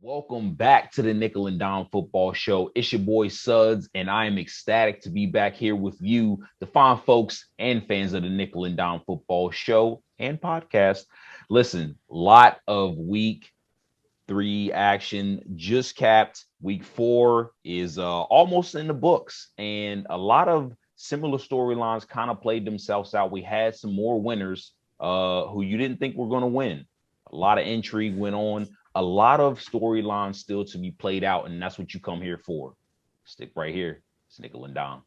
Welcome back to the Nickel and Dime Football Show. It's your boy Suds, and I am ecstatic to be back here with you, the fine folks and fans of the Nickel and Dime Football Show and podcast. Listen, lot of week 3 action just capped. Week 4 is almost in the books, and a lot of similar storylines kind of played themselves out. We had some more winners who you didn't think were going to win. A lot of intrigue went on. A lot of storylines still to be played out, and that's what you come here for. Stick right here. It's Nickel and Dime.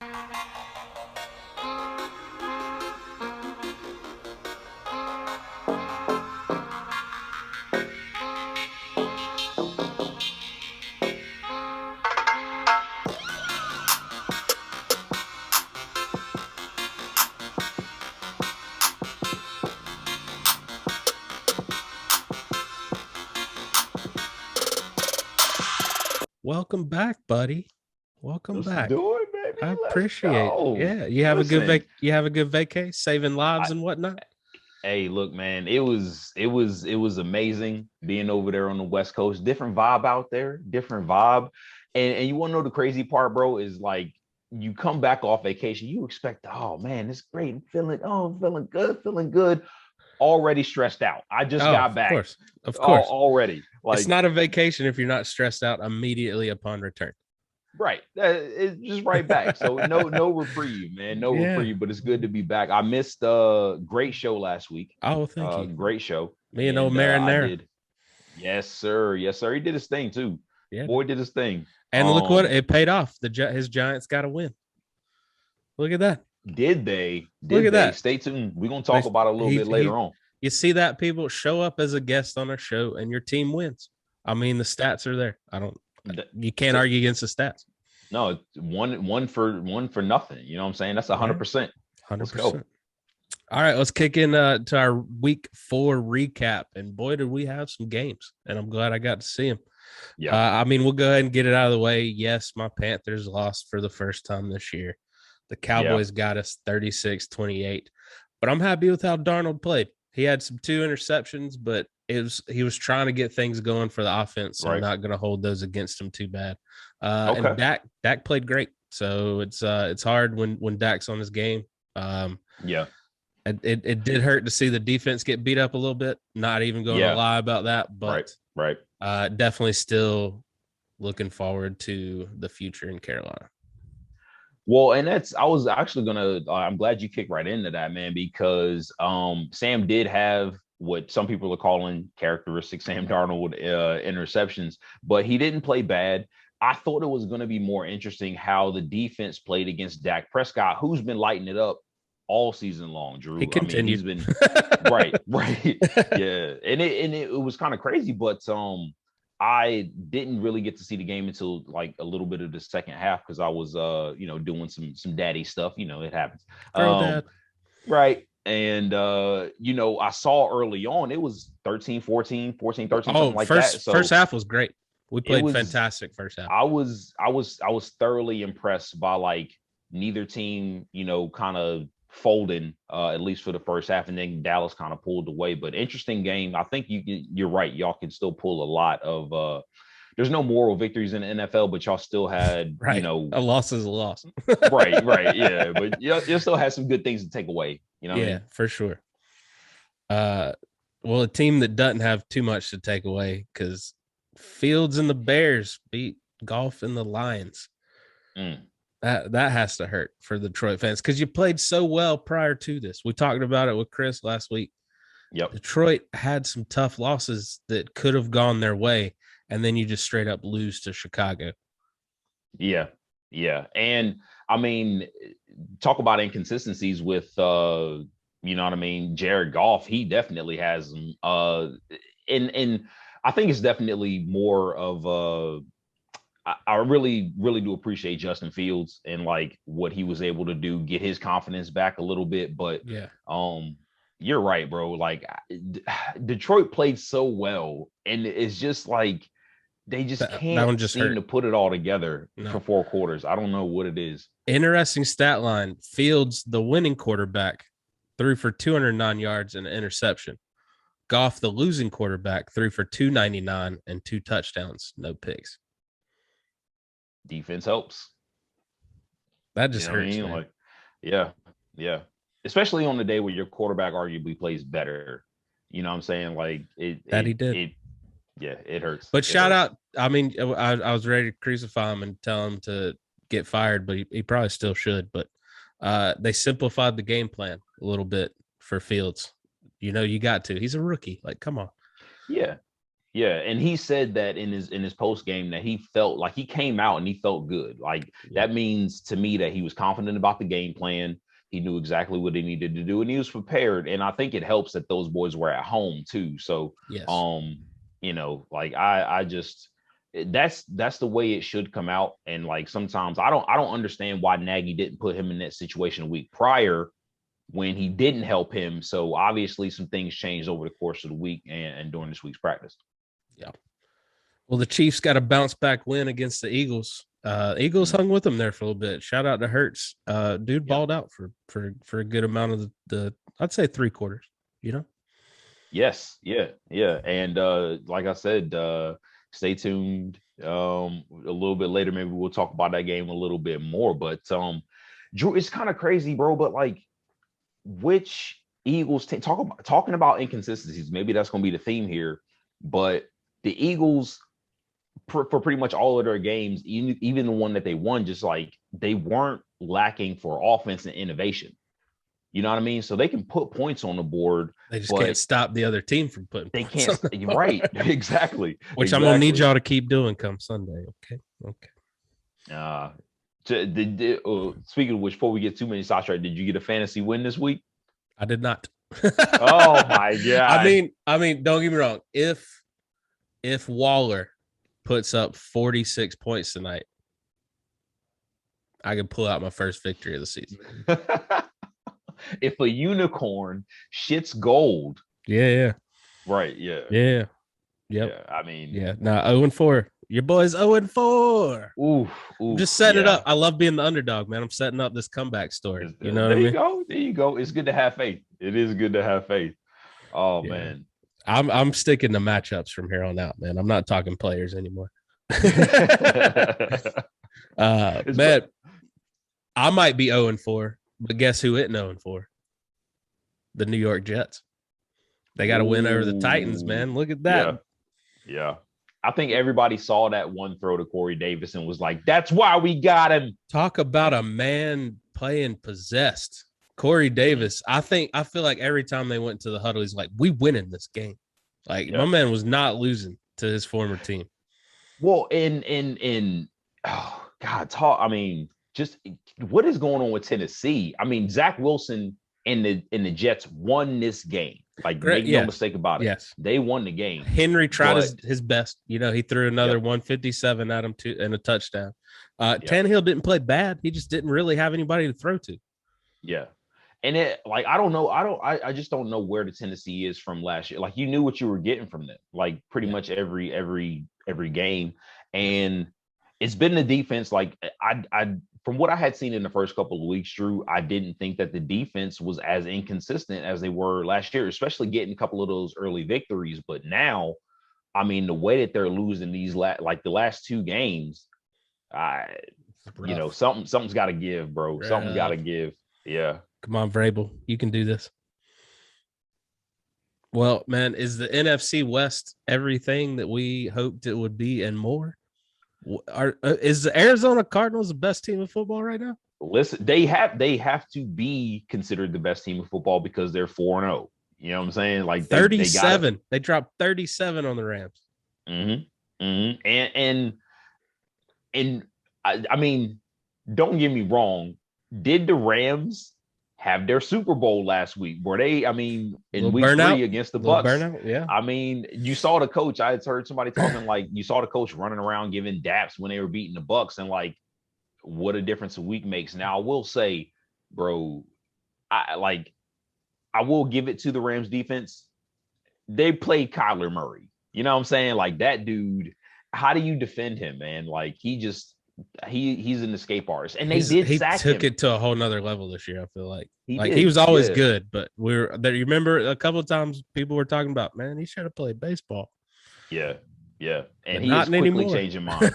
Welcome back, buddy. Welcome Let's back. do it, baby. I Let's appreciate go. it. Yeah, you have Listen, a good vacay, saving lives and whatnot. Hey, look, man, it was amazing being over there on the West Coast. Different vibe out there, different vibe. And you want to know the crazy part, bro, is like you come back off vacation, you expect, oh man, it's great. I'm feeling good. Already stressed out. I just got back. Of course. Already. Like, it's not a vacation if you're not stressed out immediately upon return. Right. It's just right back. So no reprieve, man. No reprieve, but it's good to be back. I missed a great show last week. Oh, thank you. Great show. Me and old Marinara. Yes, sir. Yes, sir. He did his thing too. Yeah. Boy did his thing. And look what it paid off. His Giants got a win. Look at that. Did they? Look at that. Stay tuned. We're gonna talk about it a little bit later on. You see that, people? Show up as a guest on our show and your team wins. I mean, the stats are there. You can't argue against the stats. No, one for nothing. You know what I'm saying? That's 100%. 100%. All right, let's kick in to our week 4 recap. And boy, did we have some games. And I'm glad I got to see them. Yeah. We'll go ahead and get it out of the way. Yes, my Panthers lost for the first time this year. The Cowboys got us 36-28. But I'm happy with how Darnold played. He had 2 interceptions, but he was trying to get things going for the offense. So I'm not going to hold those against him too bad. And Dak played great. So it's hard when Dak's on his game. It did hurt to see the defense get beat up a little bit. Not even going to lie about that, but definitely still looking forward to the future in Carolina. Well, and I was actually I'm glad you kicked right into that, man, because Sam did have what some people are calling characteristic Sam Darnold interceptions, but he didn't play bad. I thought it was going to be more interesting how the defense played against Dak Prescott, who's been lighting it up all season long, Drew. He continued. I mean, he's been right. Yeah. And it was kind of crazy, but I didn't really get to see the game until like a little bit of the second half because I was doing some daddy stuff. It happens. Dad. Right. And I saw early on it was 13-14, 14-13, something like that. So first half was great. We played fantastic first half. I was thoroughly impressed by like neither team, kind of folding at least for the first half, and then Dallas kind of pulled away. But interesting game. I think you're right. Y'all can still pull a lot of there's no moral victories in the NFL, but y'all still had a loss is a loss. right. Yeah. But you still had some good things to take away. For sure. Well, a team that doesn't have too much to take away because Fields and the Bears beat Golf and the Lions. That has to hurt for the Detroit fans because you played so well prior to this. We talked about it with Chris last week. Yep. Detroit had some tough losses that could have gone their way, and then you just straight up lose to Chicago. Yeah. And I mean, talk about inconsistencies with Jared Goff. He definitely has them. And I think it's definitely more of I really, really do appreciate Justin Fields and like what he was able to do, get his confidence back a little bit. But you're right, bro. Like Detroit played so well, and it's just like they just can't seem to put it all together for 4 quarters. I don't know what it is. Interesting stat line. Fields, the winning quarterback, threw for 209 yards and an interception. Goff, the losing quarterback, threw for 299 and 2 touchdowns, no picks. Defense helps. That just hurts, man. Like, yeah. Especially on the day where your quarterback arguably plays better. You know what I'm saying? Like he did. It hurts. But shout out. I mean, I was ready to crucify him and tell him to get fired, but he probably still should. But they simplified the game plan a little bit for Fields. You got to. He's a rookie. Like, come on. Yeah. And he said that in his post game that he felt like he came out and he felt good. Like that means to me that he was confident about the game plan. He knew exactly what he needed to do and he was prepared. And I think it helps that those boys were at home too. So, yes. Like I just that's the way it should come out. And like sometimes I don't understand why Nagy didn't put him in that situation a week prior when he didn't help him. So obviously some things changed over the course of the week and during this week's practice. Yeah. Well, the Chiefs got a bounce back win against the Eagles. Eagles hung with them there for a little bit. Shout out to Hurts. Dude balled out for a good amount of the I'd say 3 quarters, Yes. Yeah. And like I said, stay tuned. A little bit later, maybe we'll talk about that game a little bit more. But Drew, it's kind of crazy, bro. But like, which Eagles talking about inconsistencies? Maybe that's going to be the theme here. But the Eagles, for pretty much all of their games, even the one that they won, just like they weren't lacking for offense and innovation. You know what I mean? So they can put points on the board. They just can't stop the other team from putting they points can't. You're right. Exactly. Which I'm gonna need y'all to keep doing come Sunday. Okay. Speaking of which, before we get too many sidetracked, did you get a fantasy win this week? I did not. Oh my god! I mean, don't get me wrong. If Waller puts up 46 points tonight, I can pull out my first victory of the season. If a unicorn shits gold, yeah, right, yeah, yep. Yeah, I mean, yeah. Now 0-4. Your boy's 0-4. Ooh, just setting it up. I love being the underdog, man. I'm setting up this comeback story. You know what I mean? There you go. It's good to have faith. It is good to have faith. Oh man, I'm sticking to matchups from here on out, man. I'm not talking players anymore. Man, I might be 0-4, but guess who isn't 0-4? The New York Jets. They got to win over the Titans, man. Look at that. Yeah. I think everybody saw that one throw to Corey Davis and was like, that's why we got him. Talk about a man playing possessed. Corey Davis, I feel like every time they went to the huddle, he's like, we winning this game. Like, my man was not losing to his former team. Well, oh God, I mean, just what is going on with Tennessee? I mean, Zach Wilson and the Jets won this game. Like, make no mistake about it. Yes, they won the game. Henry tried his best. He threw another 157 at him and a touchdown. Tannehill didn't play bad. He just didn't really have anybody to throw to. Yeah. And I don't know. I just don't know where the Tennessee is from last year. Like, you knew what you were getting from them, like pretty much every game. And it's been the defense. Like I from what I had seen in the first couple of weeks, Drew, I didn't think that the defense was as inconsistent as they were last year, especially getting a couple of those early victories. But now, I mean, the way that they're losing these the last 2 games, something's got to give, bro. Rough. Something's got to give. Yeah. Come on, Vrabel. You can do this. Well, man, is the NFC West everything that we hoped it would be and more? Is the Arizona Cardinals the best team in football right now? Listen, they have to be considered the best team in football because they're 4-0. You know what I'm saying? Like 37. They dropped 37 on the Rams. Mm-hmm. Mm-hmm. And I mean, don't get me wrong. Did the Rams have their Super Bowl last week? Were they, in week 3 against the Bucs? Burnout, yeah. I mean, you saw the coach. I had heard somebody talking like you saw the coach running around giving daps when they were beating the Bucs, and like what a difference a week makes. Now, I will say, bro, I will give it to the Rams defense. They played Kyler Murray. You know what I'm saying? Like, that dude, how do you defend him, man? Like, he just he's an escape artist, and they He did sack took him. it to a whole nother level this year. I feel like He he did, was always yeah. good, but you remember a couple of times people were talking about, man, he should have played baseball. Yeah, yeah, and But he is not quickly anymore. changing minds.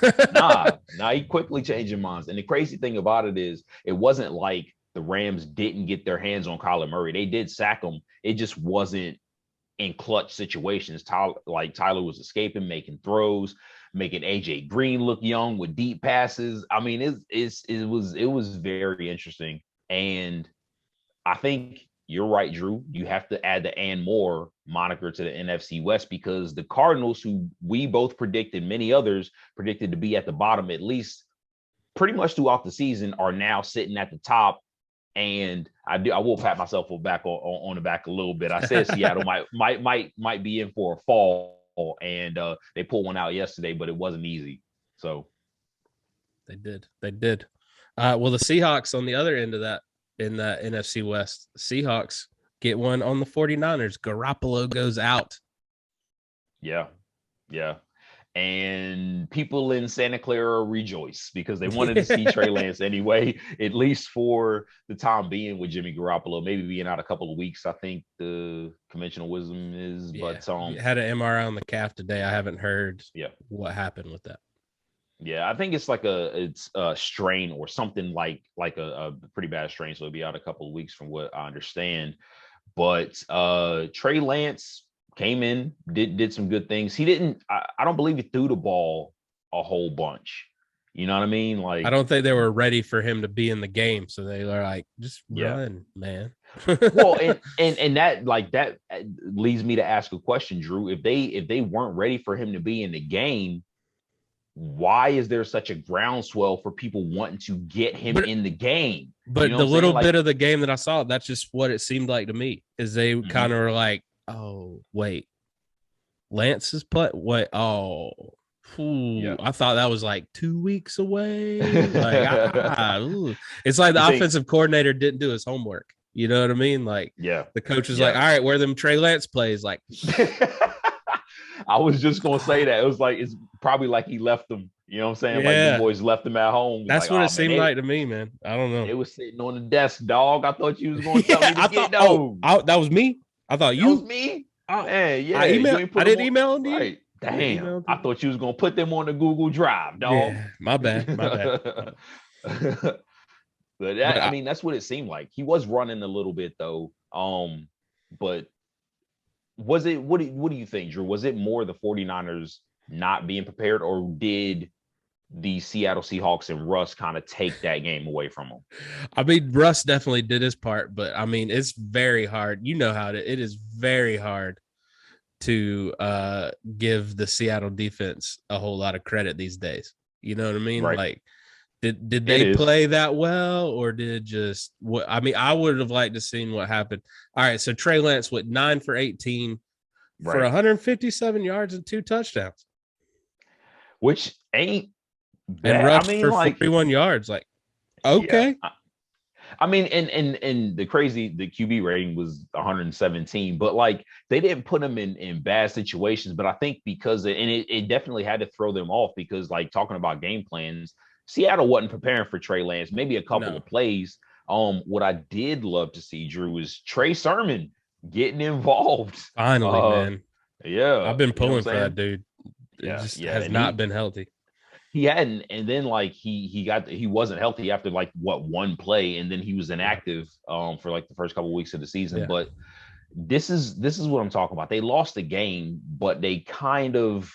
He quickly changing minds. And the crazy thing about it is, it wasn't like the Rams didn't get their hands on Kyler Murray. They did sack him. It just wasn't in clutch situations. Tyler was escaping, making throws, making AJ Green look young with deep passes. I mean, it was very interesting. And I think you're right, Drew. You have to add the and more moniker to the NFC West, because the Cardinals, who we both predicted, many others predicted to be at the bottom, at least pretty much throughout the season, are now sitting at the top. And I will pat myself on the back a little bit. I said Seattle might be in for a fall, and they pulled one out yesterday, but it wasn't easy. So They did. Well, the Seahawks on the other end of that, in the NFC West, Seahawks get one on the 49ers. Garoppolo goes out. Yeah. And people in Santa Clara rejoice because they wanted to see Trey Lance anyway, at least for the time being, with Jimmy Garoppolo maybe being out a couple of weeks. I think the conventional wisdom is, but had an MRI on the calf today. I haven't heard what happened with that. Yeah, I think it's like it's a strain or something like a pretty bad strain. So it'll be out a couple of weeks from what I understand. But Trey Lance came in, did some good things. He didn't, I don't believe he threw the ball a whole bunch. You know what I mean? Like, I don't think they were ready for him to be in the game. So they were like, just run, man. Well, and that leads me to ask a question, Drew. If they weren't ready for him to be in the game, why is there such a groundswell for people wanting to get him in the game? But you know the little bit of the game that I saw, that's just what it seemed like to me, is they kind of were like, oh, wait, Lance is play. Wait, I thought that was like 2 weeks away. Like, it's like the offensive coordinator didn't do his homework. You know what I mean? Like, the coach is like, all right, where them Trey Lance plays? Like, I was just gonna say that. It was like, it's probably like he left them. You know what I'm saying? Like the boys left him at home. That's what it seemed like to me, man. I don't know. It was sitting on the desk, dog. I thought you was gonna tell me to get those. That was me. I thought that was me. Man, yeah. I didn't email them to you. Right. Damn. I thought you was gonna put them on the Google Drive, dog. Yeah, my bad. But I mean, that's what it seemed like. He was running a little bit though. But was it, what do you think, Drew? Was it more the 49ers not being prepared, or did the Seattle Seahawks and Russ kind of take that game away from them? I mean, Russ definitely did his part, but I mean, it's very hard. You know how it is very hard to give the Seattle defense a whole lot of credit these days. You know what I mean? Right. Like, did they play that well, or did just what? I mean, I would have liked to seen what happened. All right, so Trey Lance went 9 for 18 for 157 yards and 2 touchdowns, which ain't bad. And rushed for 41 yards. Like, okay. Yeah. I mean, and the QB rating was 117, but like, they didn't put him in bad situations. But I think because it definitely had to throw them off, because like, talking about game plans, Seattle wasn't preparing for Trey Lance, maybe a couple of plays. What I did love to see, Drew, is Trey Sermon getting involvolved. Finally, man. Yeah. I've been pulling for that dude. It just has not been healthy. He hadn't, and then like he wasn't healthy after like one play, and then he was inactive for like the first couple of weeks of the season. But this is what I'm talking about. They lost the game, but they kind of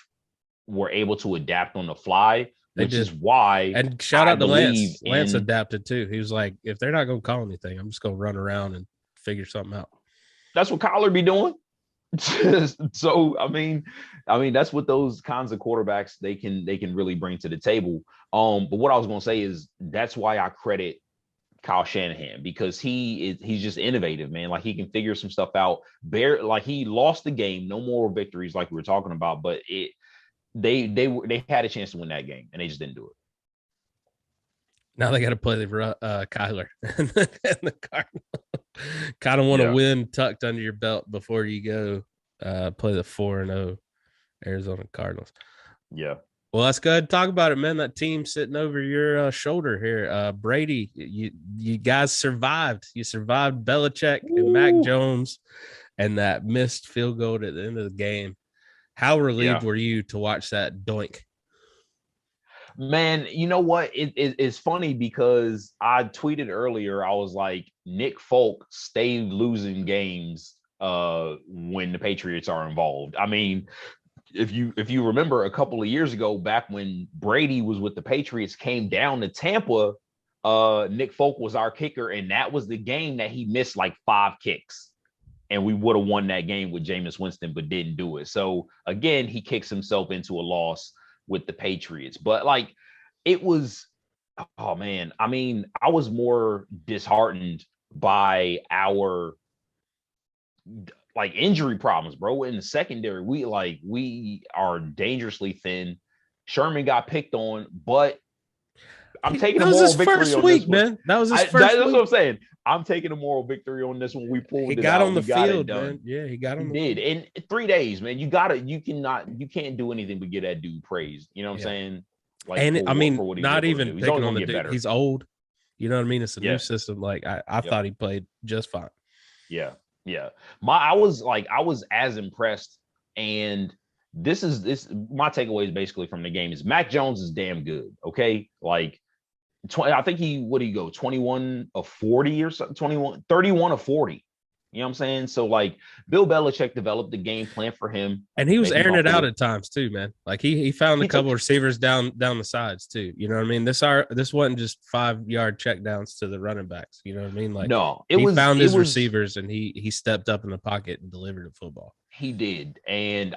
were able to adapt on the fly, which is why. And shout out to Lance. Lance adapted too. He was like, if they're not gonna call anything, I'm just gonna run around and figure something out. That's what Kyler be doing. So I mean, that's what those kinds of quarterbacks they can really bring to the table. But what I was gonna say is, that's why I credit Kyle Shanahan, because he's just innovative, man. Like, he can figure some stuff out. Like, he lost the game, no more victories like we were talking about, but they had a chance to win that game, and they just didn't do it. Now they got to play the Kyler and the Cardinals. Kind of want to win tucked under your belt before you go play the 4-0 Arizona Cardinals. Yeah. Well, let's go ahead and talk about it, man. That team sitting over your shoulder here. Brady, you guys survived. You survived Belichick and Mac Ooh. Jones and that missed field goal at the end of the game. How relieved Yeah. were you to watch that doink? Man, you know what? It's funny because I tweeted earlier, I was like, Nick Folk stayed losing games when the Patriots are involved. I mean, if you remember a couple of years ago, back when Brady was with the Patriots, came down to Tampa, Nick Folk was our kicker, and that was the game that he missed like 5 kicks. And we would have won that game with Jameis Winston, but didn't do it. So again, he kicks himself into a loss with the Patriots. But like it was, oh man, I mean, I was more disheartened by our like injury problems, bro. In the secondary, we are dangerously thin. Sherman got picked on, but I'm taking a moral victory on this one. Man. That was his first that's week. what I'm saying. I'm taking a moral victory on this one. We pulled it out. He got on the field, man. Yeah, he got on the field. In 3 days, man. You can't do anything but get that dude praised. You know what I'm saying? Like, and I mean, not even picking on the dude. He's old. You know what I mean? It's a new system. Like I thought he played just fine. Yeah. I was as impressed. And this my takeaways basically from the game is Mac Jones is damn good. Okay. Like I think what do you go 21 of 40 or something, 31 of 40. You know what I'm saying? So like Bill Belichick developed the game plan for him. And he was airing it out at times too, man. Like he found a couple of receivers down the sides too. You know what I mean? This wasn't just 5-yard checkdowns to the running backs. You know what I mean? Like no, he found his receivers and he stepped up in the pocket and delivered the football. He did. And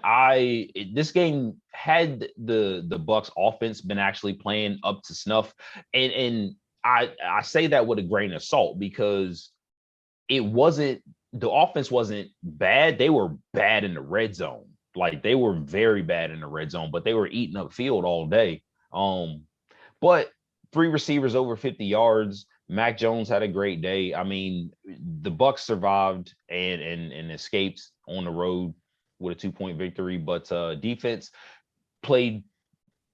this game had the Bucs offense been actually playing up to snuff. And I say that with a grain of salt because the offense wasn't bad. They were bad in the red zone. Like they were very bad in the red zone, but they were eating up field all day. But 3 receivers over 50 yards. Mac Jones had a great day. I mean, the Bucs survived and escaped on the road with a 2-point victory, but defense played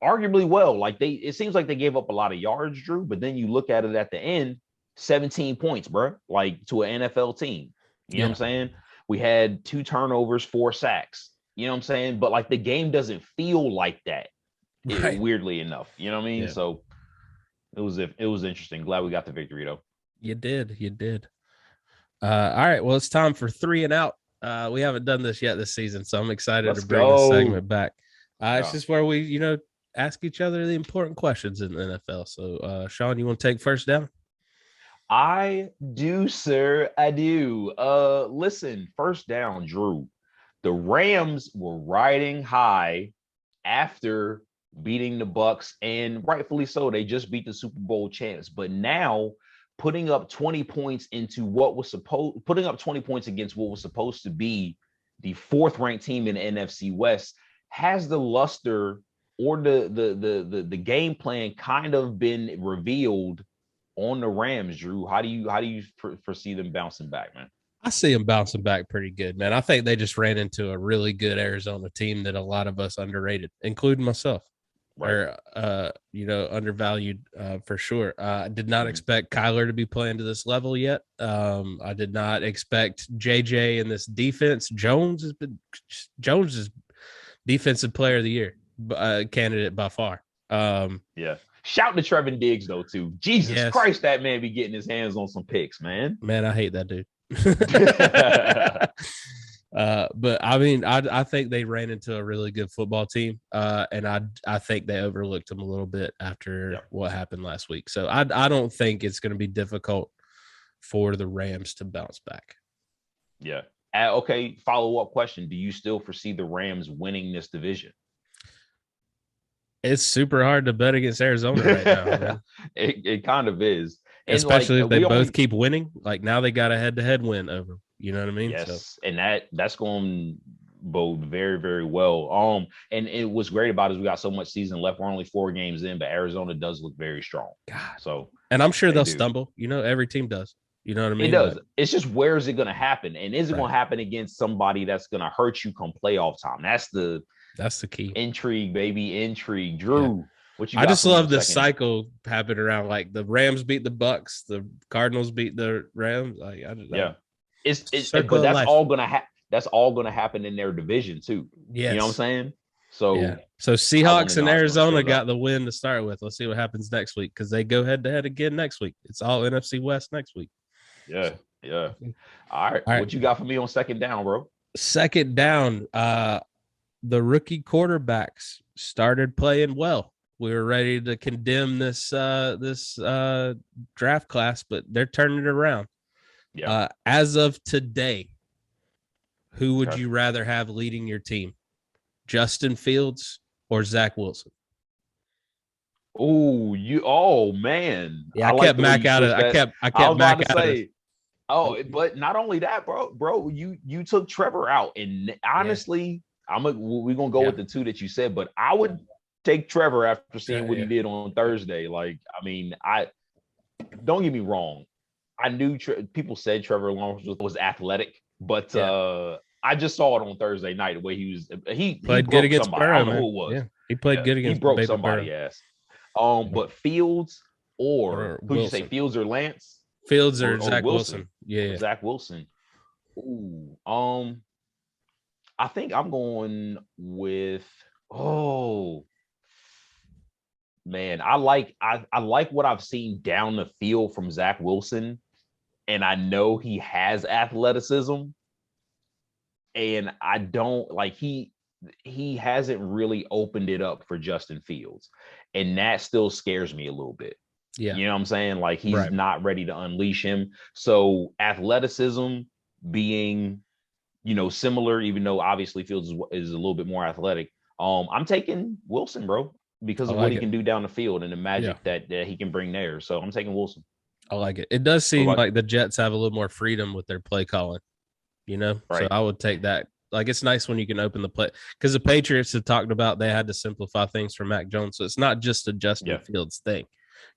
arguably well. Like it seems like they gave up a lot of yards, Drew, but then you look at it at the end, 17 points, bro, like to an NFL team. You know what I'm saying? We had 2 turnovers, 4 sacks. You know what I'm saying? But like the game doesn't feel like that, weirdly enough. You know what I mean? Yeah. So it was interesting. Glad we got the victory though. You did. All right. Well, it's time for 3 and out. We haven't done this yet this season, so I'm excited to bring this segment back. It's just where we, ask each other the important questions in the NFL. So, Shawn, you want to take first down? I do, sir. I do. Listen, first down, Drew. The Rams were riding high after beating the Bucs, and rightfully so. They just beat the Super Bowl champs, but now putting up 20 points against what was supposed to be the 4th ranked team in the NFC West has the luster or the game plan kind of been revealed on the Rams, Drew. How do you foresee them bouncing back, man? I see them bouncing back pretty good, man. I think they just ran into a really good Arizona team that a lot of us underrated, including myself. Right. Or undervalued for sure. I did not expect Kyler to be playing to this level yet. I did not expect JJ in this defense. Jones is defensive player of the year candidate by far. Yeah. Shout to Trevin Diggs though too. Jesus Christ, that man be getting his hands on some picks, man. Man, I hate that dude. But I mean, I think they ran into a really good football team, and I think they overlooked them a little bit after what happened last week. So I don't think it's going to be difficult for the Rams to bounce back. Yeah. Okay. Follow-up question: do you still foresee the Rams winning this division? It's super hard to bet against Arizona right now. It kind of is. And especially if they both keep winning. Like now they got a head-to-head win over. You know what I mean? Yes, and that's going to bode very, very well. And what's great about it is we got so much season left. We're only 4 games in, but Arizona does look very strong. God. So, and I'm sure they'll stumble. Every team does. You know what I mean? It does. It's just where is it going to happen? And is it going to happen against somebody that's going to hurt you come playoff time? That's the That's the key. Intrigue, baby, intrigue. Drew, what you I got just for me love on the second down? cycle happening around. Like the Rams beat the Bucs, the Cardinals beat the Rams. Like Yeah, circle but of life. that's all gonna happen in their division too. You know what I'm Yes. saying? Yeah. So So I want to Seahawks know and how it's gonna Arizona shake got up. the win to start with. Let's see what happens next week because they go head to head again next week. It's all NFC West next week. Yeah, So, yeah. All right, all right. what you got for me on second down, bro? Second down, the rookie quarterbacks started playing well. We were ready to condemn this draft class, but they're turning it around. Yeah. As of today, who would Okay. you rather have leading your team? Justin Fields or Zach Wilson? Oh man. Yeah, I I like kept the way Mac you out of switched that. I I kept was about Mac to out of say, oh, but not only that, bro, you took Trevor out. And yeah, honestly, we're gonna go yeah. with the two that you said, but I would take Trevor after seeing what he Yeah. did on Thursday. Like, I mean, I don't get me wrong. I knew people said Trevor Lawrence was athletic, but Yeah. I just saw it on Thursday night the way he Played good broke against somebody. I Burrow, don't know man. who it was. Yeah. He played Yeah, good he against broke Baby Burrow. somebody ass. But Fields or who'd you say, Wilson. Fields or Lance Fields or or Zach Wilson? Wilson. Yeah. Zach Wilson. Ooh, I think I'm going with man, I like what I've seen down the field from Zach Wilson, and I know he has athleticism, and I don't like he hasn't really opened it up for Justin Fields, and that still scares me a little bit. Yeah. You know what I'm saying? Like he's Right. not ready to unleash him. So athleticism being, similar, even though obviously Fields is a little bit more athletic. I'm taking Wilson, bro, because I of what like he it. can do down the field and the Yeah. magic that he can bring there. So I'm taking Wilson. I like it. It does What seem about like the Jets have a little more freedom with their play calling, So right? I would take that. Like it's nice when you can open the play because the Patriots have talked about they had to simplify things for Mac Jones. So it's not just a Justin Yeah. Fields thing.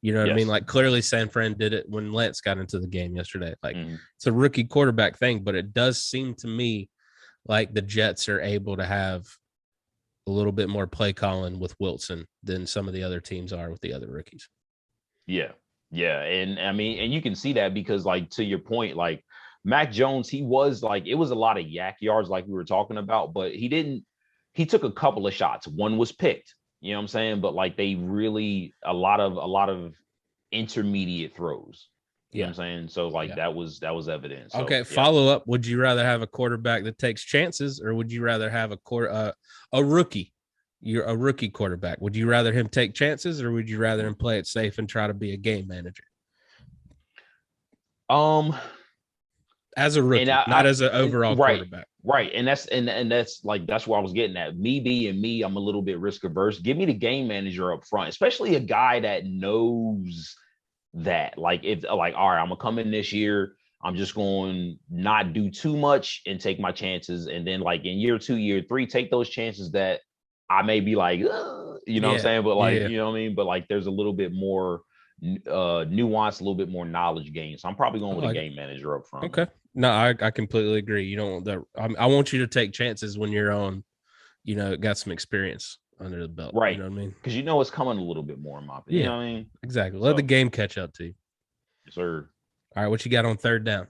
You know what I mean? Like clearly San Fran did it when Lance got into the game yesterday. Like it's a rookie quarterback thing, but it does seem to me like the Jets are able to have a little bit more play calling with Wilson than some of the other teams are with the other rookies. Yeah. Yeah. And I mean, and you can see that because, like, to your point, like Mac Jones, he was like, it was a lot of yak yards, like we were talking about, but he took a couple of shots. One was picked, you know what I'm saying? But like they really a lot of intermediate throws. You know what I'm saying? So like that was evident. So, okay, follow up. Would you rather have a quarterback that takes chances, or would you rather have a rookie? You're a rookie quarterback. Would you rather him take chances, or would you rather him play it safe and try to be a game manager? As a rookie, not as an overall quarterback. Right. And that's like that's where I was getting at. Me being me, I'm a little bit risk averse. Give me the game manager up front, especially a guy that knows that. Like if like, all right, I'm gonna come in this year. I'm just going to not do too much and take my chances. And then like in year 2, year 3, take those chances that I may be like, you know what I'm saying? But like, you know what I mean? But like there's a little bit more nuance, a little bit more knowledge gain. So I'm probably going with a game manager up front. Okay. No, I completely agree. You don't want that. I want you to take chances when you're on, got some experience under the belt. Right. You know what I mean? Because it's coming a little bit more in my opinion. You know what I mean? Exactly. Let the game catch up to you. Yes, sir. All right. What you got on third down?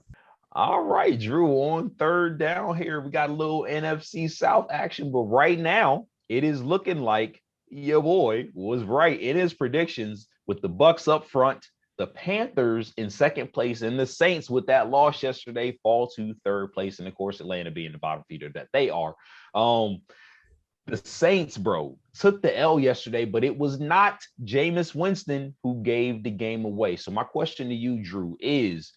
All right, Drew, on third down here, we got a little NFC South action, but right now it is looking like your boy was right in his predictions with the Bucs up front, the Panthers in second place, and the Saints with that loss yesterday fall to third place, and of course Atlanta being the bottom feeder that they are. The Saints, bro, took the L yesterday, but it was not Jameis Winston who gave the game away. So my question to you, Drew, is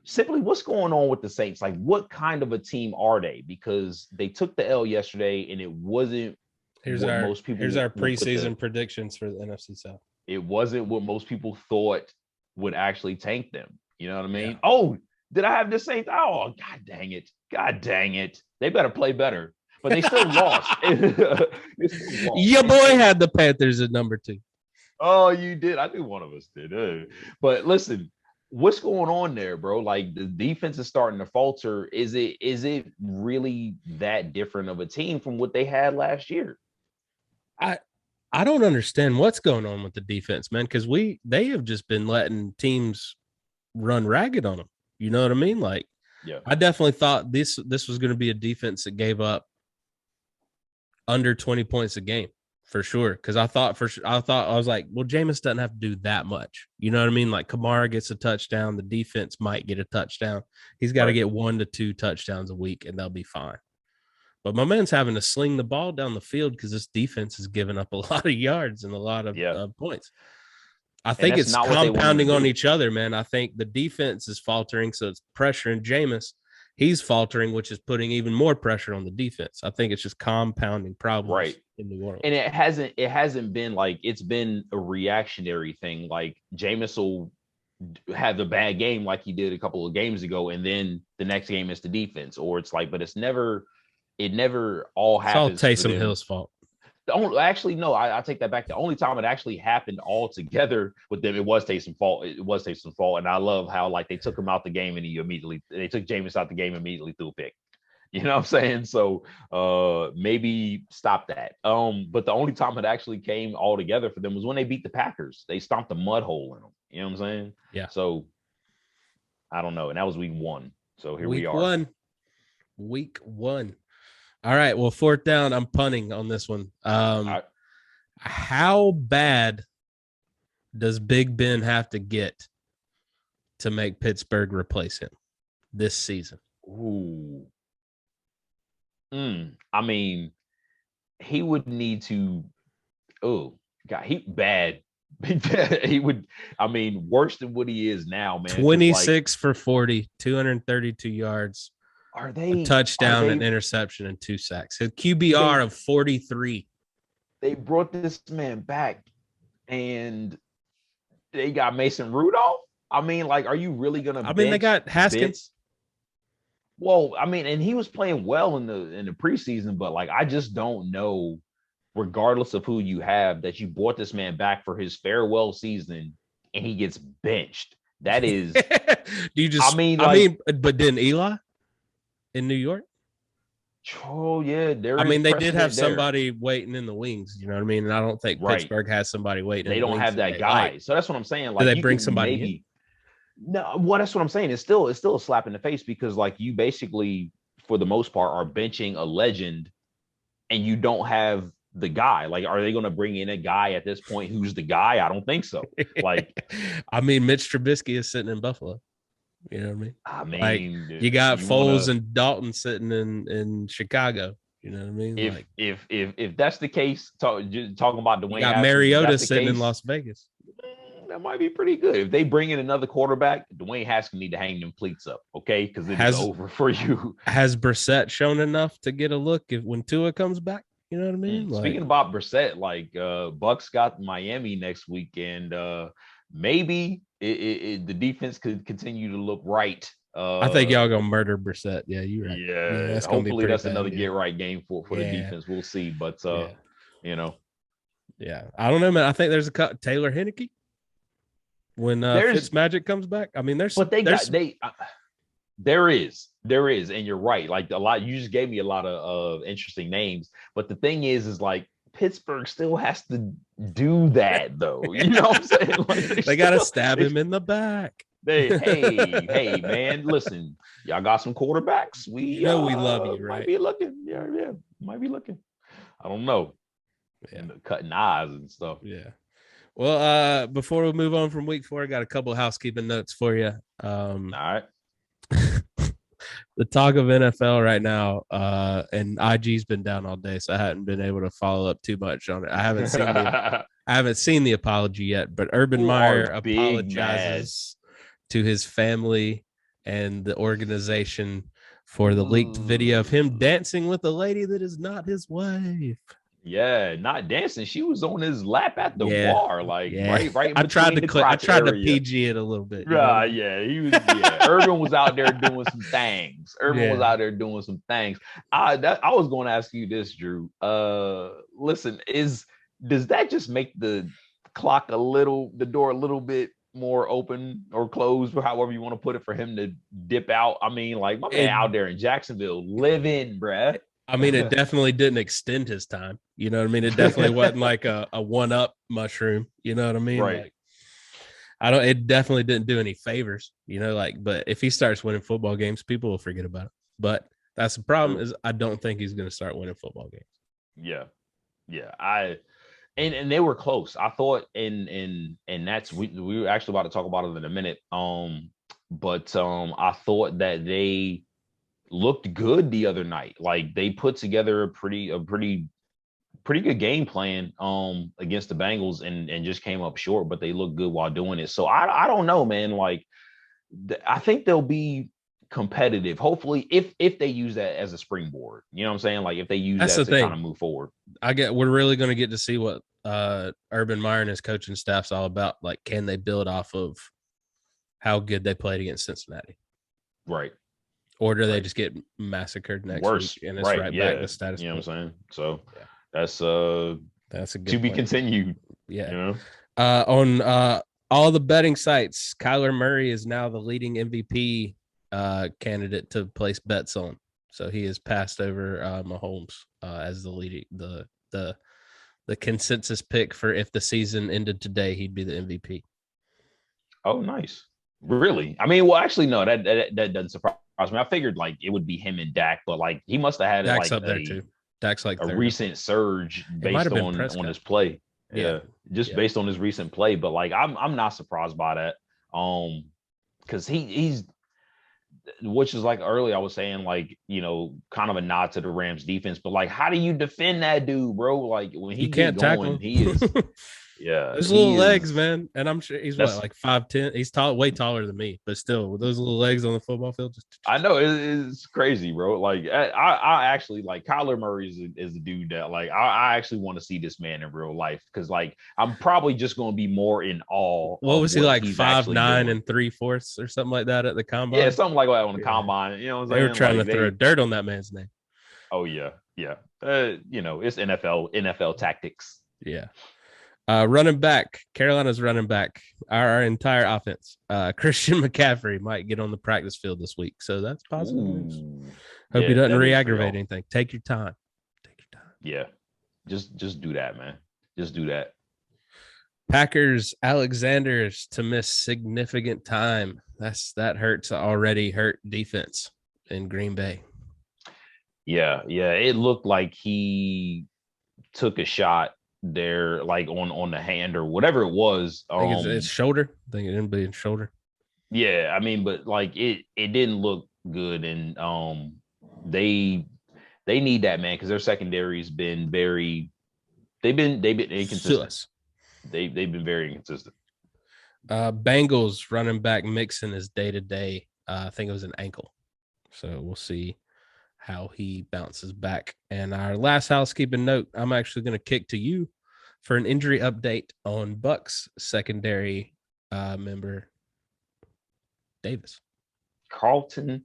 simply what's going on with the Saints? Like, what kind of a team are they? Because they took the L yesterday, and it wasn't most people. Here's our preseason predictions for the NFC South. It wasn't what most people thought would actually tank them. You know what I mean? Yeah. Oh, did I have the Saints? Oh, God dang it. God dang it. They better play better. But they still lost. Your boy had the Panthers at number 2. Oh, you did? I knew one of us did. But listen, what's going on there, bro? Like the defense is starting to falter. Is it really that different of a team from what they had last year? I don't understand what's going on with the defense, man, because they have just been letting teams run ragged on them. You know what I mean? Like, Yeah. I definitely thought this was going to be a defense that gave up under 20 points a game for sure. Because I was like, well, Jameis doesn't have to do that much. You know what I mean? Like Kamara gets a touchdown, the defense might get a touchdown. He's got to get 1 to 2 touchdowns a week, and they'll be fine. But my man's having to sling the ball down the field because this defense is giving up a lot of yards and a lot of points. I think it's compounding on each other, man. I think the defense is faltering, so it's pressuring Jameis. He's faltering, which is putting even more pressure on the defense. I think it's just compounding problems in New Orleans. And it hasn't been like it's been a reactionary thing. Like Jameis will have a bad game like he did a couple of games ago, and then the next game is the defense. Or it's like, but it never all happens. It's all Taysom Hill's fault. Actually, no, I take that back. The only time it actually happened all together with them, it was Taysom's fault. It was Taysom's fault. And I love how like they took him out the game and they took Jameis out the game immediately threw a pick. You know what I'm saying? So maybe stop that. But the only time it actually came all together for them was when they beat the Packers. They stomped a mud hole in them. You know what I'm saying? Yeah. So I don't know. And that was week 1. So here we are. Week 1. All right. Well, 4th down. I'm punting on this one. How bad does Big Ben have to get to make Pittsburgh replace him this season? Ooh. I mean, he would need to. Oh God, he bad. He would. I mean, worse than what he is now, man. 26 for 40, 232 yards. Are they a touchdown, an interception, and 2 sacks? His QBR of 43. They brought this man back, and they got Mason Rudolph. I mean, like, are you really gonna? I mean, they got Haskins. Well, I mean, and he was playing well in the preseason, but like, I just don't know. Regardless of who you have, that you brought this man back for his farewell season, and he gets benched. That is. Do you just? I mean, but didn't Eli in New York? Oh yeah, they did have somebody waiting in the wings. You know what I mean? And I don't think Pittsburgh has somebody waiting. They don't have that guy, so that's what I'm saying. Like, did they bring somebody in? No, well, that's what I'm saying. It's still a slap in the face because, like, you basically, for the most part, are benching a legend, and you don't have the guy. Like, are they going to bring in a guy at this point who's the guy? I don't think so. Like, I mean, Mitch Trubisky is sitting in Buffalo. You know what I mean? I mean, like, you got Foles and Dalton sitting in Chicago. You know what I mean? If that's the case, talking about Dwayne, you got Mariota sitting in Las Vegas. That might be pretty good. If they bring in another quarterback, Dwayne Haskins need to hang them cleats up, okay? Because it's over for you. Has Brissett shown enough to get a look when Tua comes back? You know what I mean? Speaking about Brissett, like Bucs got Miami next week, and maybe the defense could continue to look right. I think y'all gonna murder Brissett. Yeah, you're right. Yeah, hopefully that's another get right game for the defense. We'll see, but you know, I don't know, man. I think there's a cut. Taylor Heineke when Fitzmagic comes back. I mean, there is, and you're right. Like, a lot, you just gave me a lot of interesting names, but the thing is like Pittsburgh still has to do that, though. You know what I'm saying? Like, they got to stab him in the back. Hey, man, listen, y'all got some quarterbacks. We love you, right? Might be looking, might be looking. I don't know, cutting eyes and stuff. Yeah. Well, before we move on from week 4, I got a couple of housekeeping notes for you. All right. The talk of NFL right now, and IG's been down all day, so I hadn't been able to follow up too much on it. I haven't seen the apology yet, but Urban Meyer apologizes to his family and the organization for the leaked video of him dancing with a lady that is not his wife. Yeah, not dancing. She was on his lap at the bar, like right. I tried to PG it a little bit. He was. Urban was out there doing some things. I was going to ask you this, Drew. Listen, does that just make the door a little bit more open or closed, or however you want to put it, for him to dip out. I mean, like, my man It, out there in Jacksonville living, bruh. I mean, it definitely didn't extend his time. You know what I mean? It definitely wasn't like a one-up mushroom. You know what I mean? Right. Like, it definitely didn't do any favors, like, but if he starts winning football games, people will forget about it. But that's the problem, is I don't think he's going to start winning football games. Yeah. Yeah. And they were close. I thought, and that's, we were actually about to talk about it in a minute. But I thought that they looked good the other night. Like, they put together a pretty good game plan against the Bengals, and just came up short, but they looked good while doing it. So I don't know, man. Like, I think they'll be competitive, hopefully, if they use that as a springboard. You know what I'm saying? Like, if they use that to kind of move forward. We're really going to get to see what Urban Meyer and his coaching staff's all about. Like, can they build off of how good they played against Cincinnati? Right. Or do they just get massacred next week and it's back to status quo? You know what I'm saying? So that's a good to be continued. Yeah. You know? On all the betting sites, Kyler Murray is now the leading MVP candidate to place bets on. So he has passed over Mahomes as the leading the consensus pick for, if the season ended today, he'd be the MVP. Oh, nice. Really? I mean, well, actually, no, that doesn't surprise me. I figured, like, it would be him and Dak, but, like, he must have had Dak's like up there too. Dak's like a recent surge based on his play. Yeah. Based on his recent play. But, like, I'm not surprised by that. Because he's, which is, like, earlier I was saying, like, kind of a nod to the Rams defense, but, like, how do you defend that dude, bro? Like, when he can't tackle going, he is. Yeah, those little legs, man, and I'm sure he's like 5'10". He's way taller than me, but still, with those little legs on the football field, I know it's crazy, bro. Like, I actually, like, Kyler Murray is a dude that, like, I actually want to see this man in real life, because, like, I'm probably just going to be more in awe. What was he, like, 5'9" 3/4" or something like that at the combine? Yeah, something like that on the combine. You know what I'm saying? They were trying to throw dirt on that man's name. Oh yeah. It's NFL tactics. Yeah. Running back, Carolina's running back, our entire offense. Christian McCaffrey might get on the practice field this week, so that's positive news. Hope he doesn't re-aggravate anything. Take your time. Yeah, just do that, man. Just do that. Packers, Alexander's to miss significant time. That hurts already hurt defense in Green Bay. Yeah. It looked like he took a shot there, like on the hand or whatever it was. I think it's shoulder. I think it ended up being shoulder. Yeah, I mean, but, like, it didn't look good, and they need that, man, because their secondary's been they've been inconsistent. They've been very inconsistent. Bengals running back Mixon is day to day. I think it was an ankle, so we'll see how he bounces back. And our last housekeeping note, I'm actually going to kick to you for an injury update on Bucs secondary member Davis. Carlton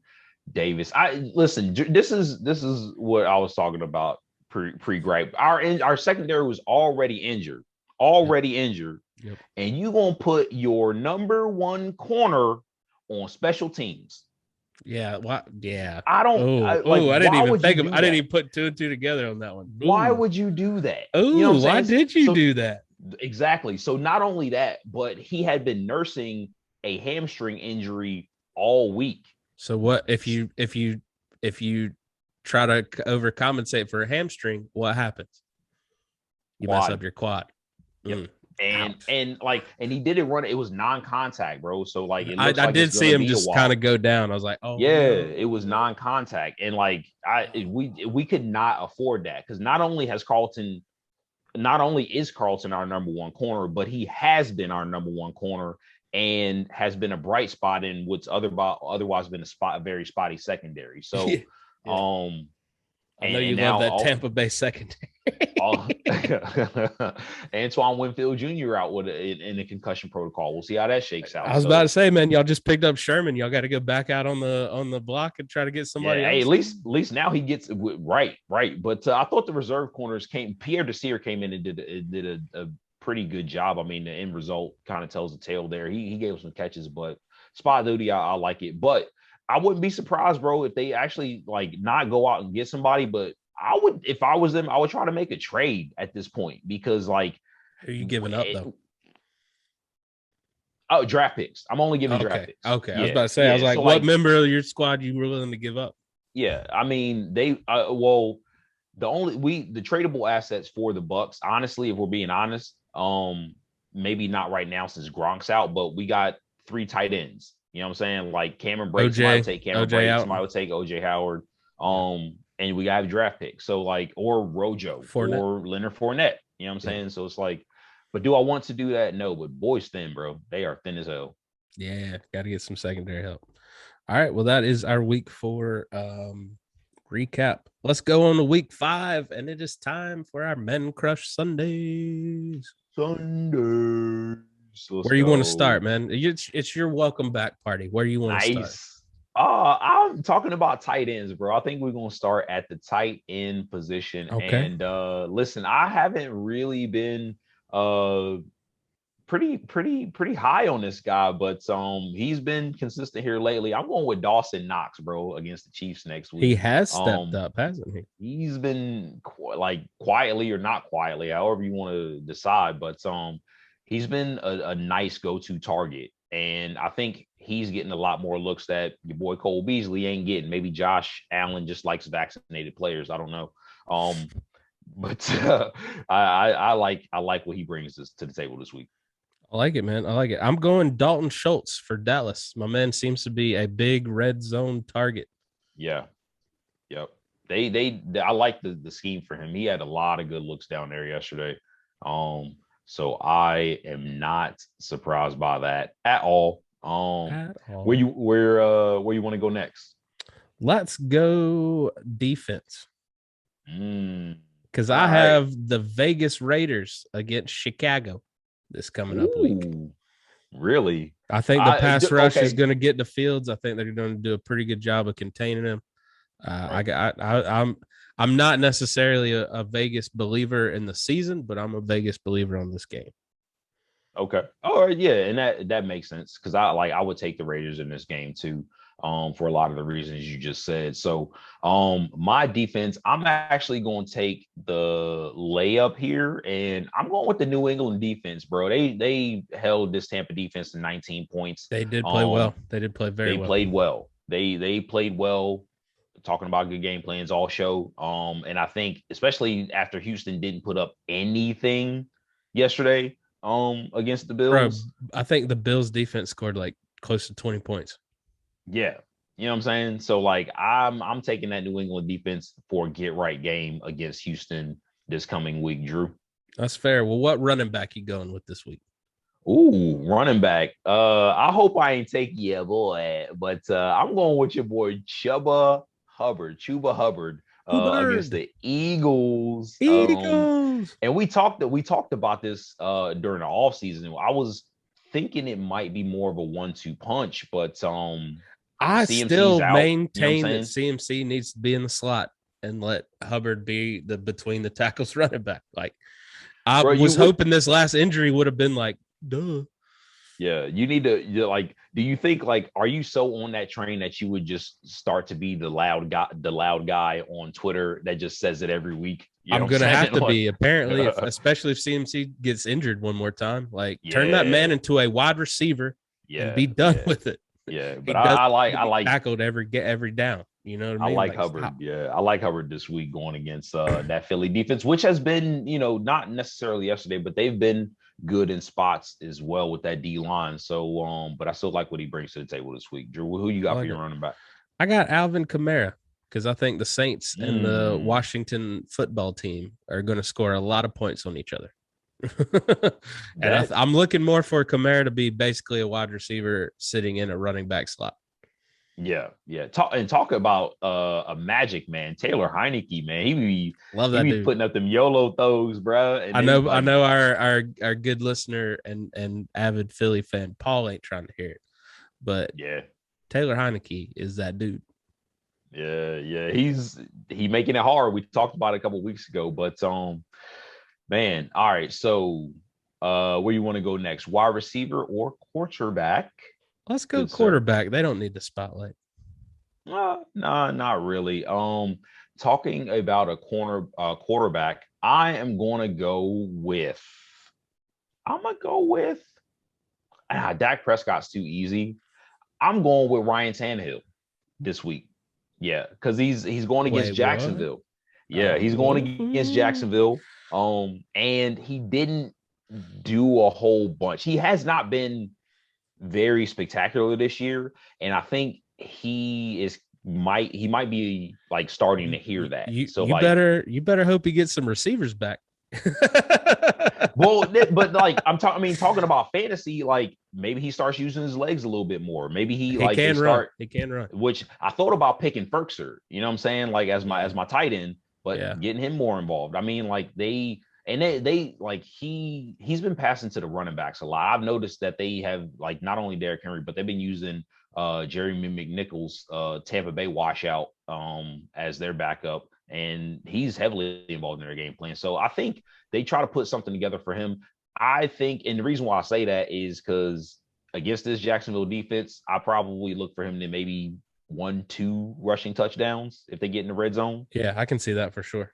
Davis. Listen, this is what I was talking about pre-gripe. Our secondary was already injured. Yep. And you gonna put your number one corner on special teams. Yeah. What? Yeah. I don't. I didn't even put two and two together on that one. Why would you do that? Oh, why did you do that? Exactly. So not only that, but he had been nursing a hamstring injury all week. So what if you try to overcompensate for a hamstring? What happens? You mess up your quad. Yep. And he didn't run. It was non-contact, bro. So, like, it looks I did see him just kind of go down. I was like, oh yeah, no. It was non-contact, and, like, we could not afford that, because not only is Carlton our number one corner, but he has been our number one corner and has been a bright spot in what's otherwise been a very spotty secondary. So, yeah. I know you love that Tampa Bay secondary. Antoine Winfield Jr. out in the concussion protocol. We'll see how that shakes out. I was about to say, man, y'all just picked up Sherman. Y'all got to go back out on the block and try to get somebody else. Hey, at least now he gets right. But I thought the reserve corners Pierre Desir came in and did a pretty good job. I mean, the end result kind of tells the tale there. He gave some catches, but spot duty, I like it. But I wouldn't be surprised, bro, if they actually like not go out and get somebody. But I would, if I was them, I would try to make a trade at this point because like, who are you giving up though? Oh, draft picks. I'm only giving draft picks. Okay. Yeah, I was about to say, I was like, so what member of your squad you were willing to give up? Yeah, I mean, the tradable assets for the Bucs, honestly, if we're being honest, maybe not right now since Gronk's out, but we got 3 tight ends. You know what I'm saying? Like Cameron Brate, somebody would take Cameron Brate, somebody would take OJ Howard. And we got a draft pick. So like, or Rojo or Leonard Fournette. You know what I'm saying? So it's like, but do I want to do that? No, but boys thin, bro. They are thin as hell. Yeah, got to get some secondary help. All right, well, that is our week 4 recap. Let's go on to week 5, and it is time for our Men Crush Sundays. Where you want to start, man? It's your welcome back party. Where you want to start? I'm talking about tight ends, bro. I think we're gonna start at the tight end position. Okay. And listen, I haven't really been pretty high on this guy, but he's been consistent here lately. I'm going with Dawson Knox, bro, against the Chiefs next week. He has stepped up, hasn't he? He's been like quietly or not quietly, however you want to decide, but he's been a nice go-to target. And I think he's getting a lot more looks that your boy Cole Beasley ain't getting. Maybe Josh Allen just likes vaccinated players. I don't know. But I like what he brings to the table this week. I like it, man. I like it. I'm going Dalton Schultz for Dallas. My man seems to be a big red zone target. Yeah. Yep. They I like the scheme for him. He had a lot of good looks down there yesterday. So I am not surprised by that at all. Where you want to go next? Let's go defense. Because I have the Vegas Raiders against Chicago this coming up week. Really? I think the pass rush is going to get the Fields. I think they're going to do a pretty good job of containing him. I'm not necessarily a Vegas believer in the season, but I'm a Vegas believer on this game. Okay. All right. Yeah, and that makes sense because I would take the Raiders in this game too. For a lot of the reasons you just said. So my defense, I'm actually going to take the layup here, and I'm going with the New England defense, bro. They held this Tampa defense to 19 points. They did play well. They did play very well. They played well. They played well. Talking about good game plans all show. And I think especially after Houston didn't put up anything yesterday against the Bills. Bro, I think the Bills defense scored like close to 20 points. Yeah. You know what I'm saying? So like I'm taking that New England defense for a get right game against Houston this coming week, Drew. That's fair. Well, what running back you going with this week? Ooh, running back. I hope I ain't taking your boy, but I'm going with your boy Chuba Hubbard against the Eagles. And we talked about this during the offseason. I was thinking it might be more of a 1-2 punch, but I still maintain that CMC needs to be in the slot and let Hubbard be the between the tackles running back. Like I was hoping this last injury would have been like, duh. Yeah, you need to do you think are you so on that train that you would just start to be the loud guy on Twitter that just says it every week? I'm gonna have to be apparently, especially if CMC gets injured one more time. Turn that man into a wide receiver and be done with it. Yeah, but I like tackled every down. You know what I mean? I like Hubbard. Stop. Yeah, I like Hubbard this week going against that Philly defense, which has been not necessarily yesterday, but they've been good in spots as well with that D line. So, but I still like what he brings to the table this week. Drew, who you got for your running back? I got Alvin Kamara because I think the Saints and the Washington football team are going to score a lot of points on each other. And I'm looking more for Kamara to be basically a wide receiver sitting in a running back slot. Yeah. Talk about a magic man, Taylor Heineke, man. He be putting up them YOLO throws, bro. And I know our good listener and avid Philly fan Paul ain't trying to hear it, but yeah, Taylor Heineke is that dude. Yeah, he's making it hard. We talked about it a couple of weeks ago, but man, all right. So Where you want to go next? Wide receiver or quarterback? Let's go Good, sir. quarterback. They don't need the spotlight. Nah, not really. Talking about a quarterback, I'm gonna go with. Dak Prescott's too easy. I'm going with Ryan Tannehill this week. Yeah, because he's going against Wait, what? Jacksonville. Yeah, he's going against Jacksonville. And he didn't do a whole bunch. He has not been very spectacular this year, and I think he might be like starting to hear that. So you better hope he gets some receivers back. well, but like talking about fantasy, like maybe he starts using his legs a little bit more. Maybe he can run. He can run. Which I thought about picking Ferkser, you know what I'm saying? Like as my tight end, but getting him more involved. I mean, like they like he's been passing to the running backs a lot. I've noticed that they have like not only Derrick Henry, but they've been using Jeremy McNichols, Tampa Bay washout, as their backup, and he's heavily involved in their game plan. So I think they try to put something together for him. I think, and the reason why I say that is because against this Jacksonville defense, I probably look for him to maybe 1-2 rushing touchdowns if they get in the red zone. Yeah, I can see that for sure.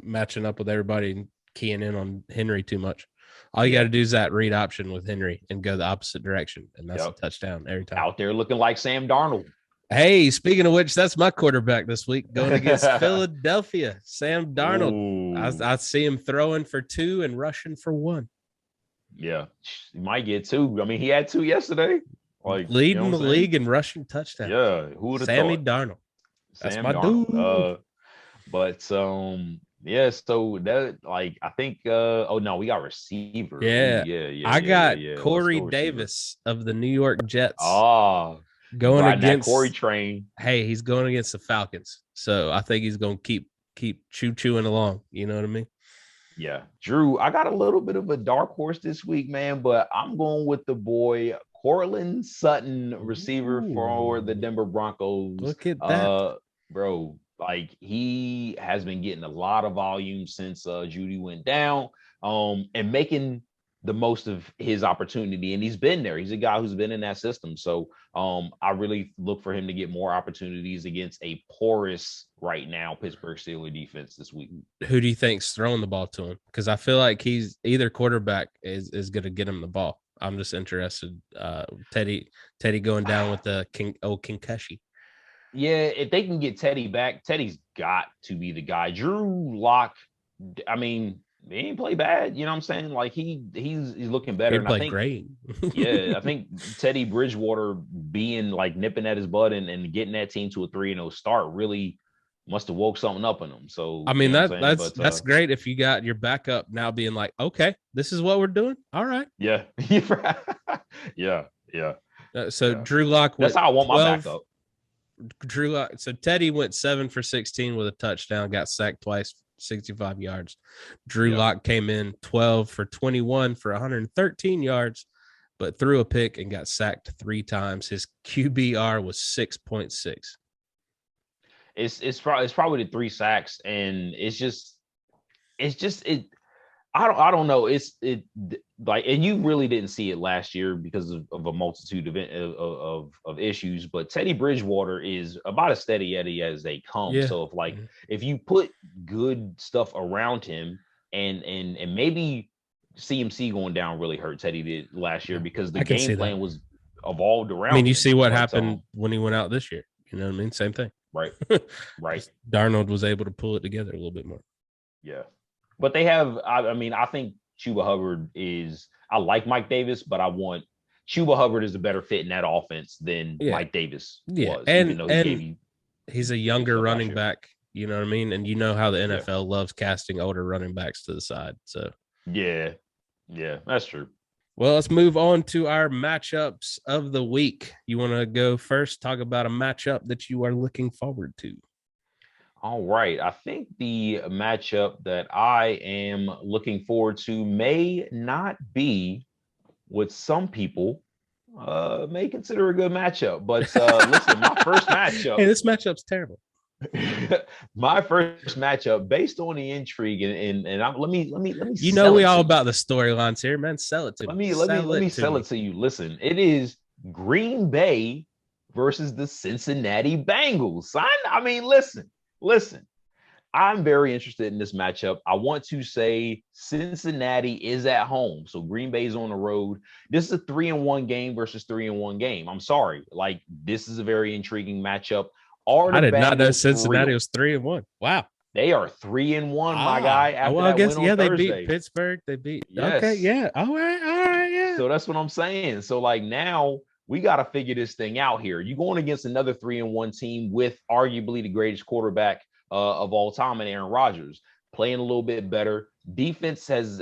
Matching up with everybody and keying in on Henry too much. All you got to do is that read option with Henry and go the opposite direction, and that's a touchdown every time. Out there looking like Sam Darnold. Hey, speaking of which, that's my quarterback this week going against Philadelphia. Sam Darnold. I see him throwing for 2 and rushing for 1. Yeah, he might get 2. I mean, he had 2 yesterday. Like leading the league in rushing touchdowns. Yeah, who would have thought? Sammy Darnold. That's my dude. But yeah, so that like I think we got receiver. Yeah. I got Corey Davis of the New York Jets. Going against that Corey train. Hey, he's going against the Falcons. So I think he's gonna keep chewing along. You know what I mean? Yeah. Drew, I got a little bit of a dark horse this week, man, but I'm going with the boy Cortland Sutton, receiver for the Denver Broncos. Look at that. Bro. Like he has been getting a lot of volume since Judy went down, and making the most of his opportunity. And he's been there. He's a guy who's been in that system. So I really look for him to get more opportunities against a porous right now Pittsburgh Steelers defense this week. Who do you think's throwing the ball to him? Because I feel like he's either quarterback is going to get him the ball. I'm just interested. Teddy going down with the concussion. Yeah, if they can get Teddy back, Teddy's got to be the guy. Drew Lock, I mean, he ain't play bad. You know what I'm saying? Like he's looking better. He played great. Yeah, I think Teddy Bridgewater being like nipping at his butt and getting that team to a 3-0 start really must have woke something up in him. So I mean, that's great if you got your backup now being like, okay, this is what we're doing. All right. Yeah. yeah. Drew Lock. That's how I want my backup. Drew Lock. So Teddy went 7 for 16 with a touchdown, got sacked twice, 65 yards. Drew Lock came in 12 for 21 for 113 yards, but threw a pick and got sacked 3 times. His QBR was 6.6. It's probably the 3 sacks, and it's just I don't know. And you really didn't see it last year because of a multitude of issues. But Teddy Bridgewater is about as steady Eddie as they come. Yeah. So if you put good stuff around him, and maybe CMC going down really hurt Teddy did last year because the game plan was evolved around. I mean, you see what happened when he went out this year. You know what I mean? Same thing. Right. Darnold was able to pull it together a little bit more. Yeah. But they have, I think Chuba Hubbard I like Mike Davis, but I want Chuba Hubbard is a better fit in that offense than Mike Davis was. And he's a younger running back, you know what I mean? And you know how the NFL loves casting older running backs to the side. So yeah, that's true. Well, let's move on to our matchups of the week. You want to go first, talk about a matchup that you are looking forward to? All right. I think the matchup that I am looking forward to may not be what some people may consider a good matchup. But listen, my first matchup. Hey, this matchup's terrible. My first matchup, based on the intrigue, and let me You know sell we it all to you. about the storylines here, man. Sell it to me. Let Sell me it to sell me. it to you. Listen, it is Green Bay versus the Cincinnati Bengals. Son, I mean, listen. I'm very interested in this matchup. I want to say Cincinnati is at home, so Green Bay's on the road. This is a 3-1 game versus 3-1 game. I'm sorry, like this is a very intriguing matchup. Are I the did not know Bengals for Cincinnati real? was 3-1. Wow. They are 3-1, my guy. Oh, After well, I that guess win on yeah, they beat Thursday, Pittsburgh. They beat okay, yes. yeah. All right, yeah. So that's what I'm saying. So like now we got to figure this thing out here. You're going against another 3-1 team with arguably the greatest quarterback of all time in Aaron Rodgers, playing a little bit better. Defense has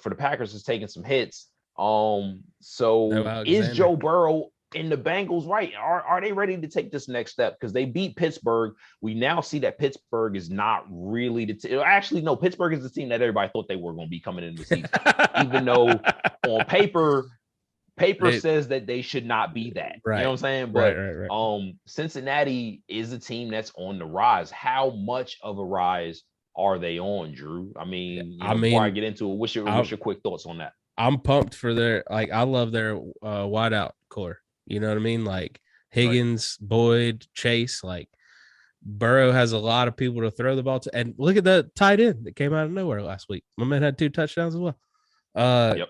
for the Packers has taken some hits. No So is Alexander. Joe Burrow and the Bengals right? Are they ready to take this next step? Because they beat Pittsburgh. We now see that Pittsburgh is not really actually no, Pittsburgh is the team that everybody thought they were going to be coming into the season, even though on paper They, says that they should not be that. You know right, what I'm saying? right, But right, right. Cincinnati is a team that's on the rise. How much of a rise are they on, Drew? I mean, I before I mean, get into it, I'm what's your quick thoughts on that? I'm pumped for their I love their wideout core. You know what I mean? Like Right. Higgins, Boyd, Chase, like Burrow has a lot of people to throw the ball to. And look at the tight end that came out of nowhere last week. My man had 2 touchdowns as well. Yep.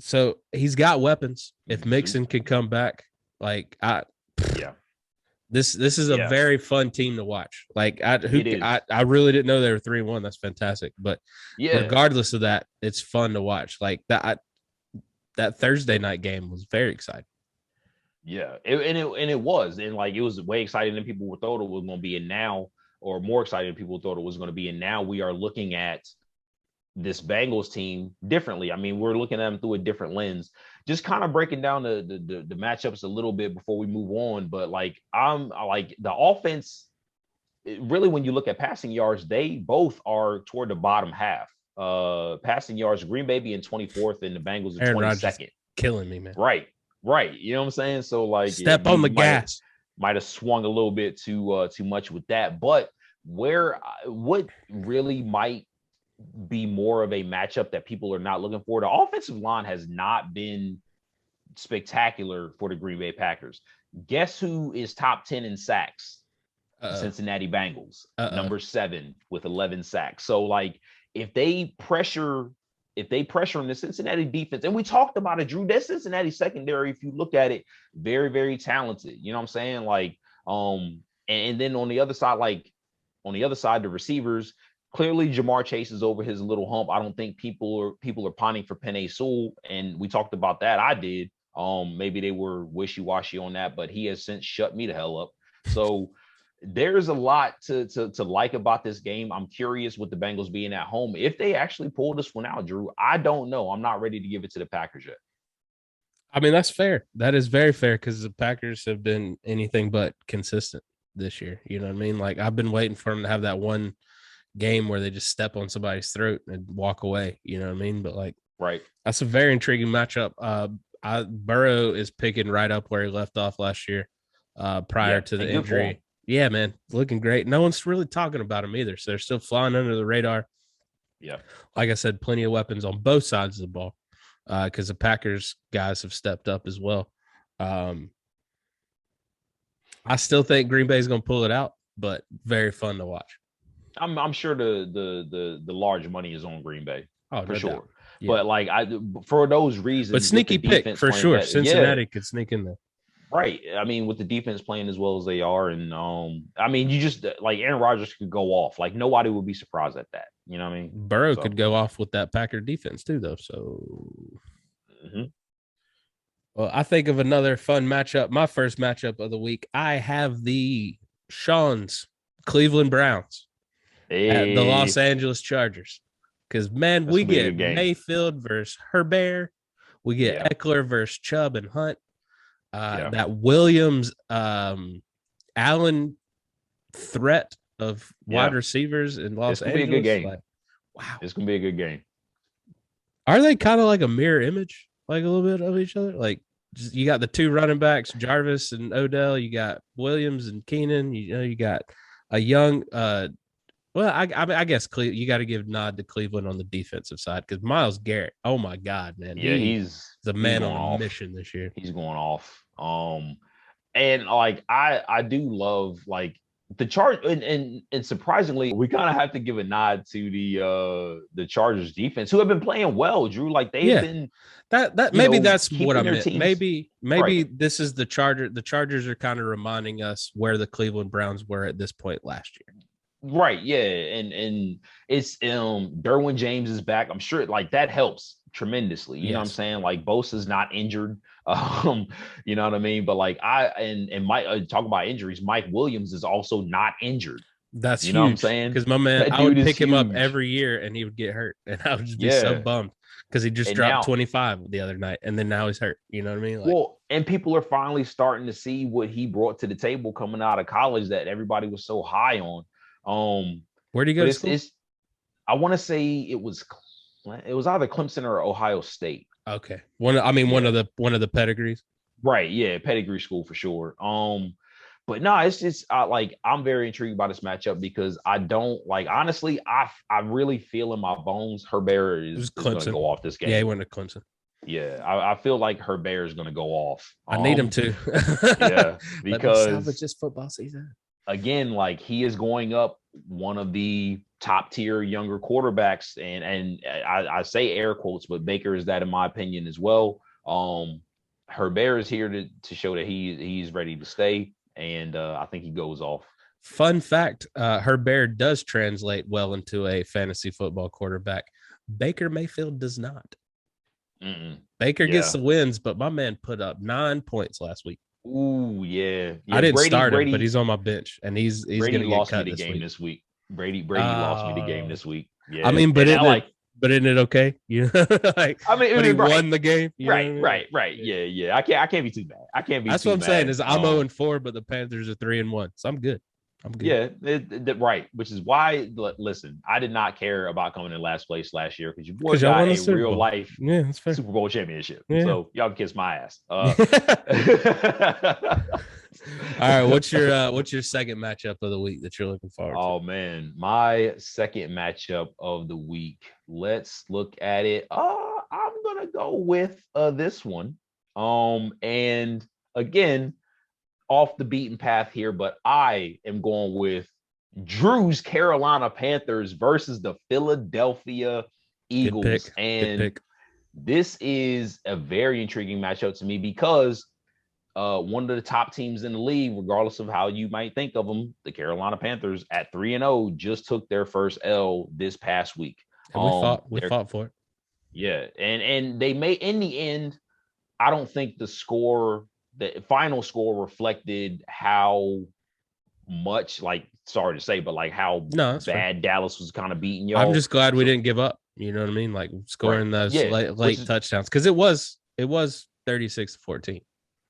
So he's got weapons. If Mm-hmm. Mixon can come back, like Yeah. this is a very fun team to watch. Like I really didn't know they were 3-1. That's fantastic. But Yeah. regardless of that, it's fun to watch. Like that Thursday night game was very exciting. Yeah, it was, and like it was way exciting than people thought it was going to be, and now, or more exciting than people thought it was going to be, and now we are looking at this Bengals team differently. I mean, we're looking at them through a different lens. Just kind of breaking down the matchups a little bit before we move on, but like I like the offense. Really, when you look at passing yards, they both are toward the bottom half. Passing yards, Green Bay being 24th and the Bengals are Aaron Rodgers 22nd. killing me, man. Right. You know what I'm saying? So like Step on the gas. Might have swung a little bit too much with that. But what really might be more of a matchup that people are not looking for? The offensive line has not been spectacular for the Green Bay Packers. Guess who is top 10 in sacks? Cincinnati Bengals, number 7 with 11 sacks. So like if they pressure in the Cincinnati defense, and we talked about it, Drew, that Cincinnati secondary, if you look at it, very, very talented. You know what I'm saying? Like, and then on the other side, the receivers, clearly Jamar Chase is over his little hump. I don't think people are pining for Penei Sewell, and we talked about that. I did. Maybe they were wishy-washy on that, but he has since shut me the hell up. So there's a lot to like about this game. I'm curious with the Bengals being at home, if they actually pull this one out, Drew. I don't know. I'm not ready to give it to the Packers yet. I mean, that's fair. That is very fair because the Packers have been anything but consistent this year. You know what I mean? Like I've been waiting for them to have that one game where they just step on somebody's throat and walk away. You know what I mean? But like, right, that's a very intriguing matchup. Burrow is picking right up where he left off last year, prior to the injury. Yeah, man, looking great. No one's really talking about him either, so they're still flying under the radar. Yeah, like I said, plenty of weapons on both sides of the ball, because the Packers guys have stepped up as well. I still think Green Bay is going to pull it out, but very fun to watch. I'm sure the large money is on Green Bay for sure. Yeah. But like for those reasons, but sneaky pick for sure. Cincinnati could sneak in there. Right. I mean, with the defense playing as well as they are, and I mean, you just like Aaron Rodgers could go off. Like nobody would be surprised at that. You know what I mean? Burrow could go off with that Packer defense too, though. So, well, I think of another fun matchup. My first matchup of the week. I have the Shawn's Cleveland Browns at the Los Angeles Chargers. Because man, we get Mayfield versus Herbert. We get Eckler versus Chubb and Hunt. That Williams Allen threat of wide receivers in Los Angeles. Be a good game. Like, wow. It's gonna be a good game. Are they kind of like a mirror image, like a little bit of each other? Like you got the 2 running backs, Jarvis and Odell, you got Williams and Keenan, you got a young. Well, I guess you got to give nod to Cleveland on the defensive side because Myles Garrett. Oh my God, man, Yeah, he's a he's man going on a off. mission this year. He's going off. And like I do love like the charge and surprisingly, we kind of have to give a nod to the Chargers defense who have been playing well, Drew. Like they've Yeah, been that maybe that's what I keeping their meant. teams Maybe right. this is the Charger. The Chargers are kind of reminding us where the Cleveland Browns were at this point last year. Right, yeah, and it's Derwin James is back. I'm sure like that helps tremendously. You know what I'm Yes, saying? Like Bosa's not injured. You know what I mean? But like and Mike talk about injuries, Mike Williams is also not injured. that's You know what I'm huge saying? because my man, That I dude would is pick him up huge. every year and he would get hurt, and I would just be so Yeah. bummed because he just And dropped now 25 the other night, and then now he's hurt. You know what I mean? Like, well, and people are finally starting to see what he brought to the table coming out of college that everybody was so high on. where do you go But to school? it's I want to say it was either Clemson or Ohio State. Okay, one Yeah. of the pedigrees. Right. Yeah. Pedigree school for sure. But no, it's just like I'm very intrigued by this matchup because I don't like honestly, I really feel in my bones Herbert It was is gonna Clemson. go off this Yeah, he game. went to Clemson. Yeah, I feel like Herbert is gonna go off. I need him to. Yeah, Let me salvage because this football season. again, like he is going up one of the top tier younger quarterbacks, and I say air quotes, but Baker is that in my opinion as well. Herbert is here to show that he's ready to stay, and I think he goes off. Fun fact: Herbert does translate well into a fantasy football quarterback. Baker Mayfield does not. Mm-mm. Baker gets Yeah. the wins, but my man put up 9 points last week. Ooh, yeah, I yeah. didn't start him, but he's on my bench, and he's Brady gonna get lost me cut the this game week. this week. Brady lost me the game this week. I Yeah, mean, and I like. but isn't it okay? You know, like, I mean, but he right, won the game. You know what I mean? right. Yeah. I can't be too bad. I can't be That's too what I'm saying. mad. Is I'm 0-4, but the Panthers are 3-1, so I'm good. I'm good. Yeah, right. Which is why, listen, I did not care about coming in last place last year because your boy Because y'all got won the a Super real Bowl. life Yeah, that's fair. Super Bowl championship. Yeah. So y'all can kiss my ass. All right, what's your second matchup of the week that you're looking forward to? Oh man, my second matchup of the week. Let's look at it. I'm gonna go with this one. And again, off the beaten path here, but I am going with Drew's Carolina Panthers versus the Philadelphia Good Eagles. pick. And Good pick. this is a very intriguing matchup to me because one of the top teams in the league, regardless of how you might think of them, the Carolina Panthers at 3-0 just took their first L this past week. And we fought for it. Yeah, and they may in the end, I don't think the final score reflected how much, like, sorry to say, but like how bad fair. Dallas was kind of beating y'all. I'm just glad we didn't give up. You know what I mean? Like scoring those late touchdowns because it was 36-14.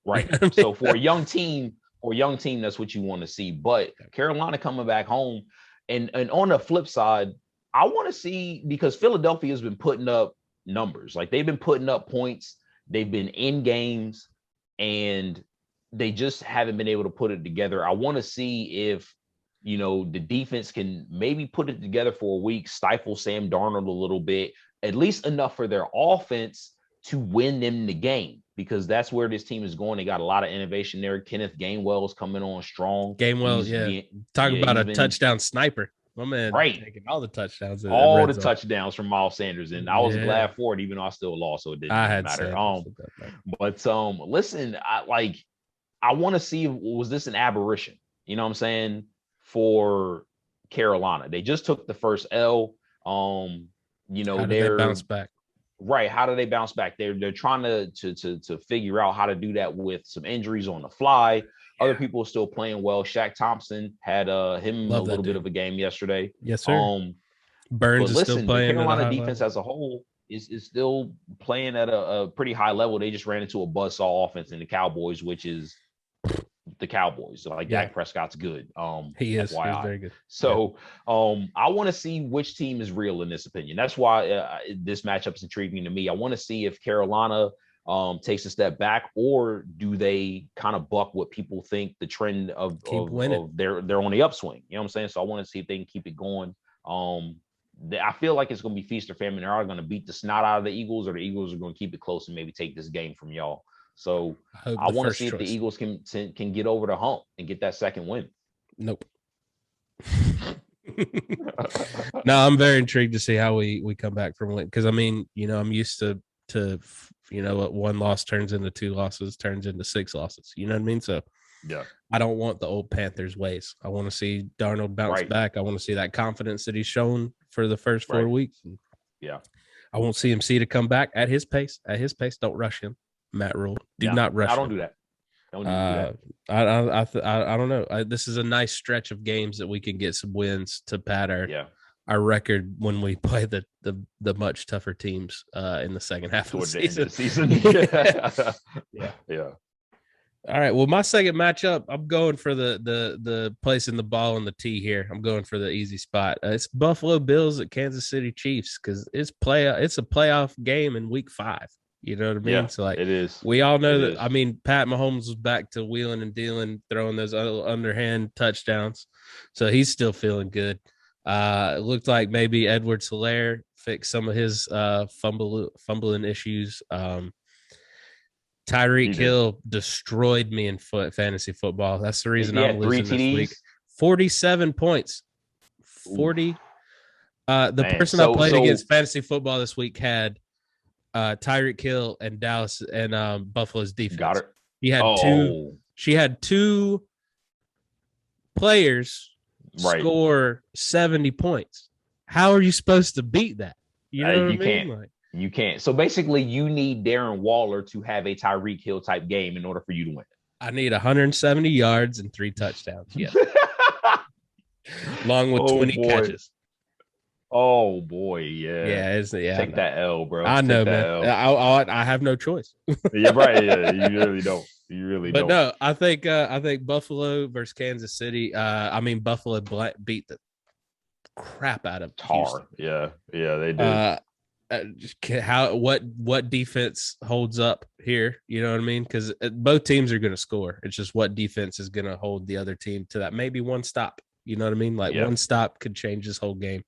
Right. So for a young team, that's what you want to see. But Carolina coming back home, and on the flip side, I want to see because Philadelphia has been putting up numbers. Like they've been putting up points. They've been in games, and they just haven't been able to put it together. I want to see if the defense can maybe put it together for a week, stifle Sam Darnold a little bit, at least enough for their offense to win them the game. Because that's where this team is going. They got a lot of innovation there. Kenneth Gainwell is coming on strong. Talk about a touchdown sniper. My man, right, taking all the touchdowns. All the touchdowns from Miles Sanders, and I was glad for it, even though I still lost, so it didn't matter. But listen, I want to see, was this an aberration? You know what I'm saying? For Carolina, they just took the first L. How did they bounce back? Right. How do they bounce back? They're trying to figure out how to do that with some injuries on the fly. Yeah. Other people are still playing well. Shaq Thompson had him a little bit of a game yesterday. Yes, sir. Burns is still playing. The Carolina defense as a whole is still playing at a pretty high level. They just ran into a buzzsaw offense in the Cowboys, which is the Cowboys. So Dak Prescott's good. He is. He's very good. So I want to see which team is real in this opinion. That's why this matchup is intriguing to me. I want to see if Carolina takes a step back, or do they kind of buck what people think the trend of they're on the upswing? You know what I'm saying? So I want to see if they can keep it going. I feel like it's going to be feast or famine. They're either going to beat the snot out of the Eagles, or the Eagles are going to keep it close and maybe take this game from y'all. So I want to see if the Eagles can get over the hump and get that second win. Nope. No, I'm very intrigued to see how we come back from it, because I mean, I'm used to what one loss turns into 2 losses, turns into 6 losses. You know what I mean? So yeah, I don't want the old Panthers ways. I want to see Darnold bounce back. I want to see that confidence that he's shown for the first 4 weeks. And yeah, I won't see him to come back at his pace. At his pace, don't rush him. Matt Rule, do not rush. I don't do that. Don't do that. I don't know. This is a nice stretch of games that we can get some wins to pad our record when we play the much tougher teams in the second half of the season. Yeah. All right. Well, my second matchup, I'm going for the placing the ball on the tee here. I'm going for the easy spot. It's Buffalo Bills at Kansas City Chiefs, because it's a playoff game in Week 5. You know what I mean? Yeah, so it is. We all know that. I mean, Pat Mahomes was back to wheeling and dealing, throwing those underhand touchdowns, so he's still feeling good. It looked like maybe Edwards-Helaire fixed some of his fumbling issues. Tyreek Hill destroyed me in fantasy football. That's the reason I'm losing this week. 47 points. 40. The person I played against fantasy football this week had Tyreek Hill and Dallas and Buffalo's defense. Got her. He had two. She had 2 players score 70 points. How are you supposed to beat that? You know what I mean? You can't. So basically, you need Darren Waller to have a Tyreek Hill type game in order for you to win. I need 170 yards and 3 touchdowns. Yeah. Along with 20 catches. Oh boy, yeah. Take that L, bro. I know, man. I have no choice. Yeah, right. Yeah, you really don't. But no, I think Buffalo versus Kansas City. Buffalo beat the crap out of Houston. Yeah, they did. What defense holds up here? You know what I mean? Because both teams are going to score. It's just what defense is going to hold the other team to that maybe one stop. You know what I mean? Like one stop could change this whole game.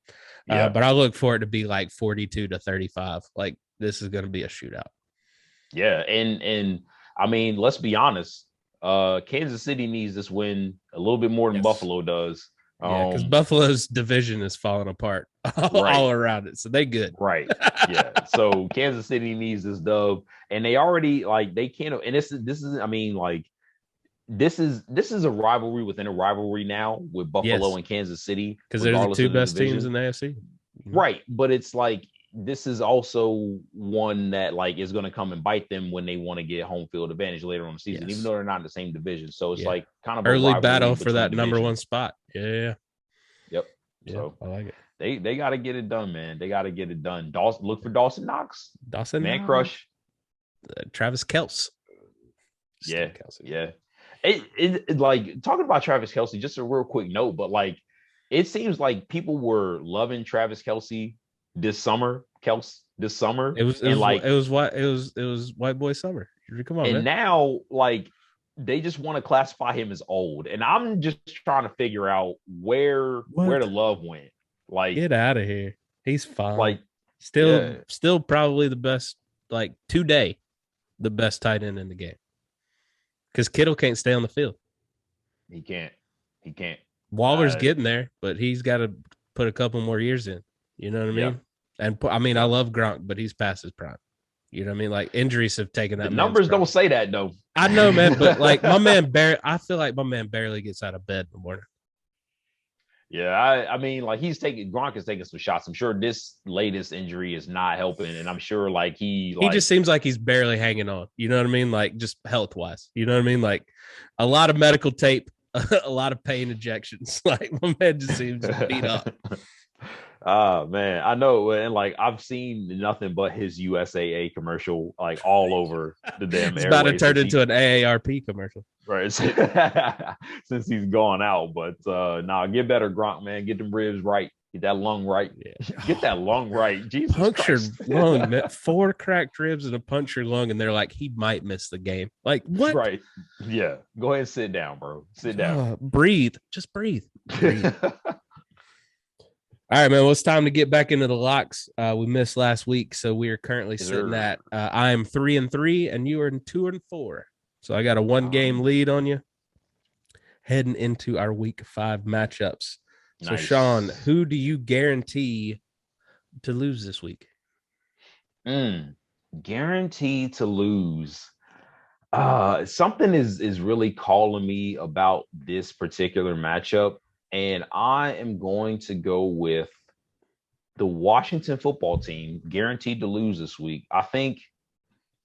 But I look for it to be like 42-35. Like this is going to be a shootout. Yeah, and I mean, let's be honest. Kansas City needs this win a little bit more than Buffalo does. Yeah, because Buffalo's division is falling apart all around it, so they good. Right. Yeah. So Kansas City needs this dub, and they already they can't. And this is. I mean, this is a rivalry within a rivalry now with Buffalo and Kansas City, because they're the 2 best teams in the AFC. Right, but it's like this is also one that is going to come and bite them when they want to get home field advantage later on the season, even though they're not in the same division. So it's kind of early battle for that number 1 spot. Yeah. Yep. Yeah, so I like it. They got to get it done, man. They got to get it done. Look for Dawson Knox. Man crush. Travis Kelce. Yeah. It like talking about Travis Kelce, just a real quick note, but it seems like people were loving Travis Kelce this summer. It was white boy summer. Come on, and man. Now they just want to classify him as old, and I'm just trying to figure out where the love went. Get out of here. He's fine. Still probably the best. Today, the best tight end in the game. Because Kittle can't stay on the field. He can't. Waller's getting there, but he's got to put a couple more years in. You know what I mean? And I love Gronk, but he's past his prime. You know what I mean? Injuries have taken that. The numbers don't say that though. I know, man, but my man I feel like my man barely gets out of bed in the morning. Yeah, I mean, Gronk is taking some shots. I'm sure this latest injury is not helping, and I'm sure he just seems like he's barely hanging on. You know what I mean? Just health wise. You know what I mean? A lot of medical tape, a lot of pain injections. My man just seems beat up. Man, I know, and I've seen nothing but his USAA commercial all over the damn. It's about to turn into an AARP commercial, right? Since he's gone out, but get better, Gronk, man. Get them ribs right. Get that lung right. Yeah. Get that lung right. Jesus Punctured Christ. lung, man. 4 cracked ribs and a punctured lung, and they're like, he might miss the game. Like, what? Right. Yeah. Go ahead and sit down, bro. Sit down. Breathe. Just breathe. Breathe. All right, man. Well, it's time to get back into the locks. We missed last week, so we are currently sitting at I am 3-3, and you are 2-4. So I got a 1-game lead on you heading into our week 5 matchups. So, nice. Shawn, who do you guarantee to lose this week? Guaranteed to lose. Something is really calling me about this particular matchup, and I am going to go with the Washington football team, guaranteed to lose this week.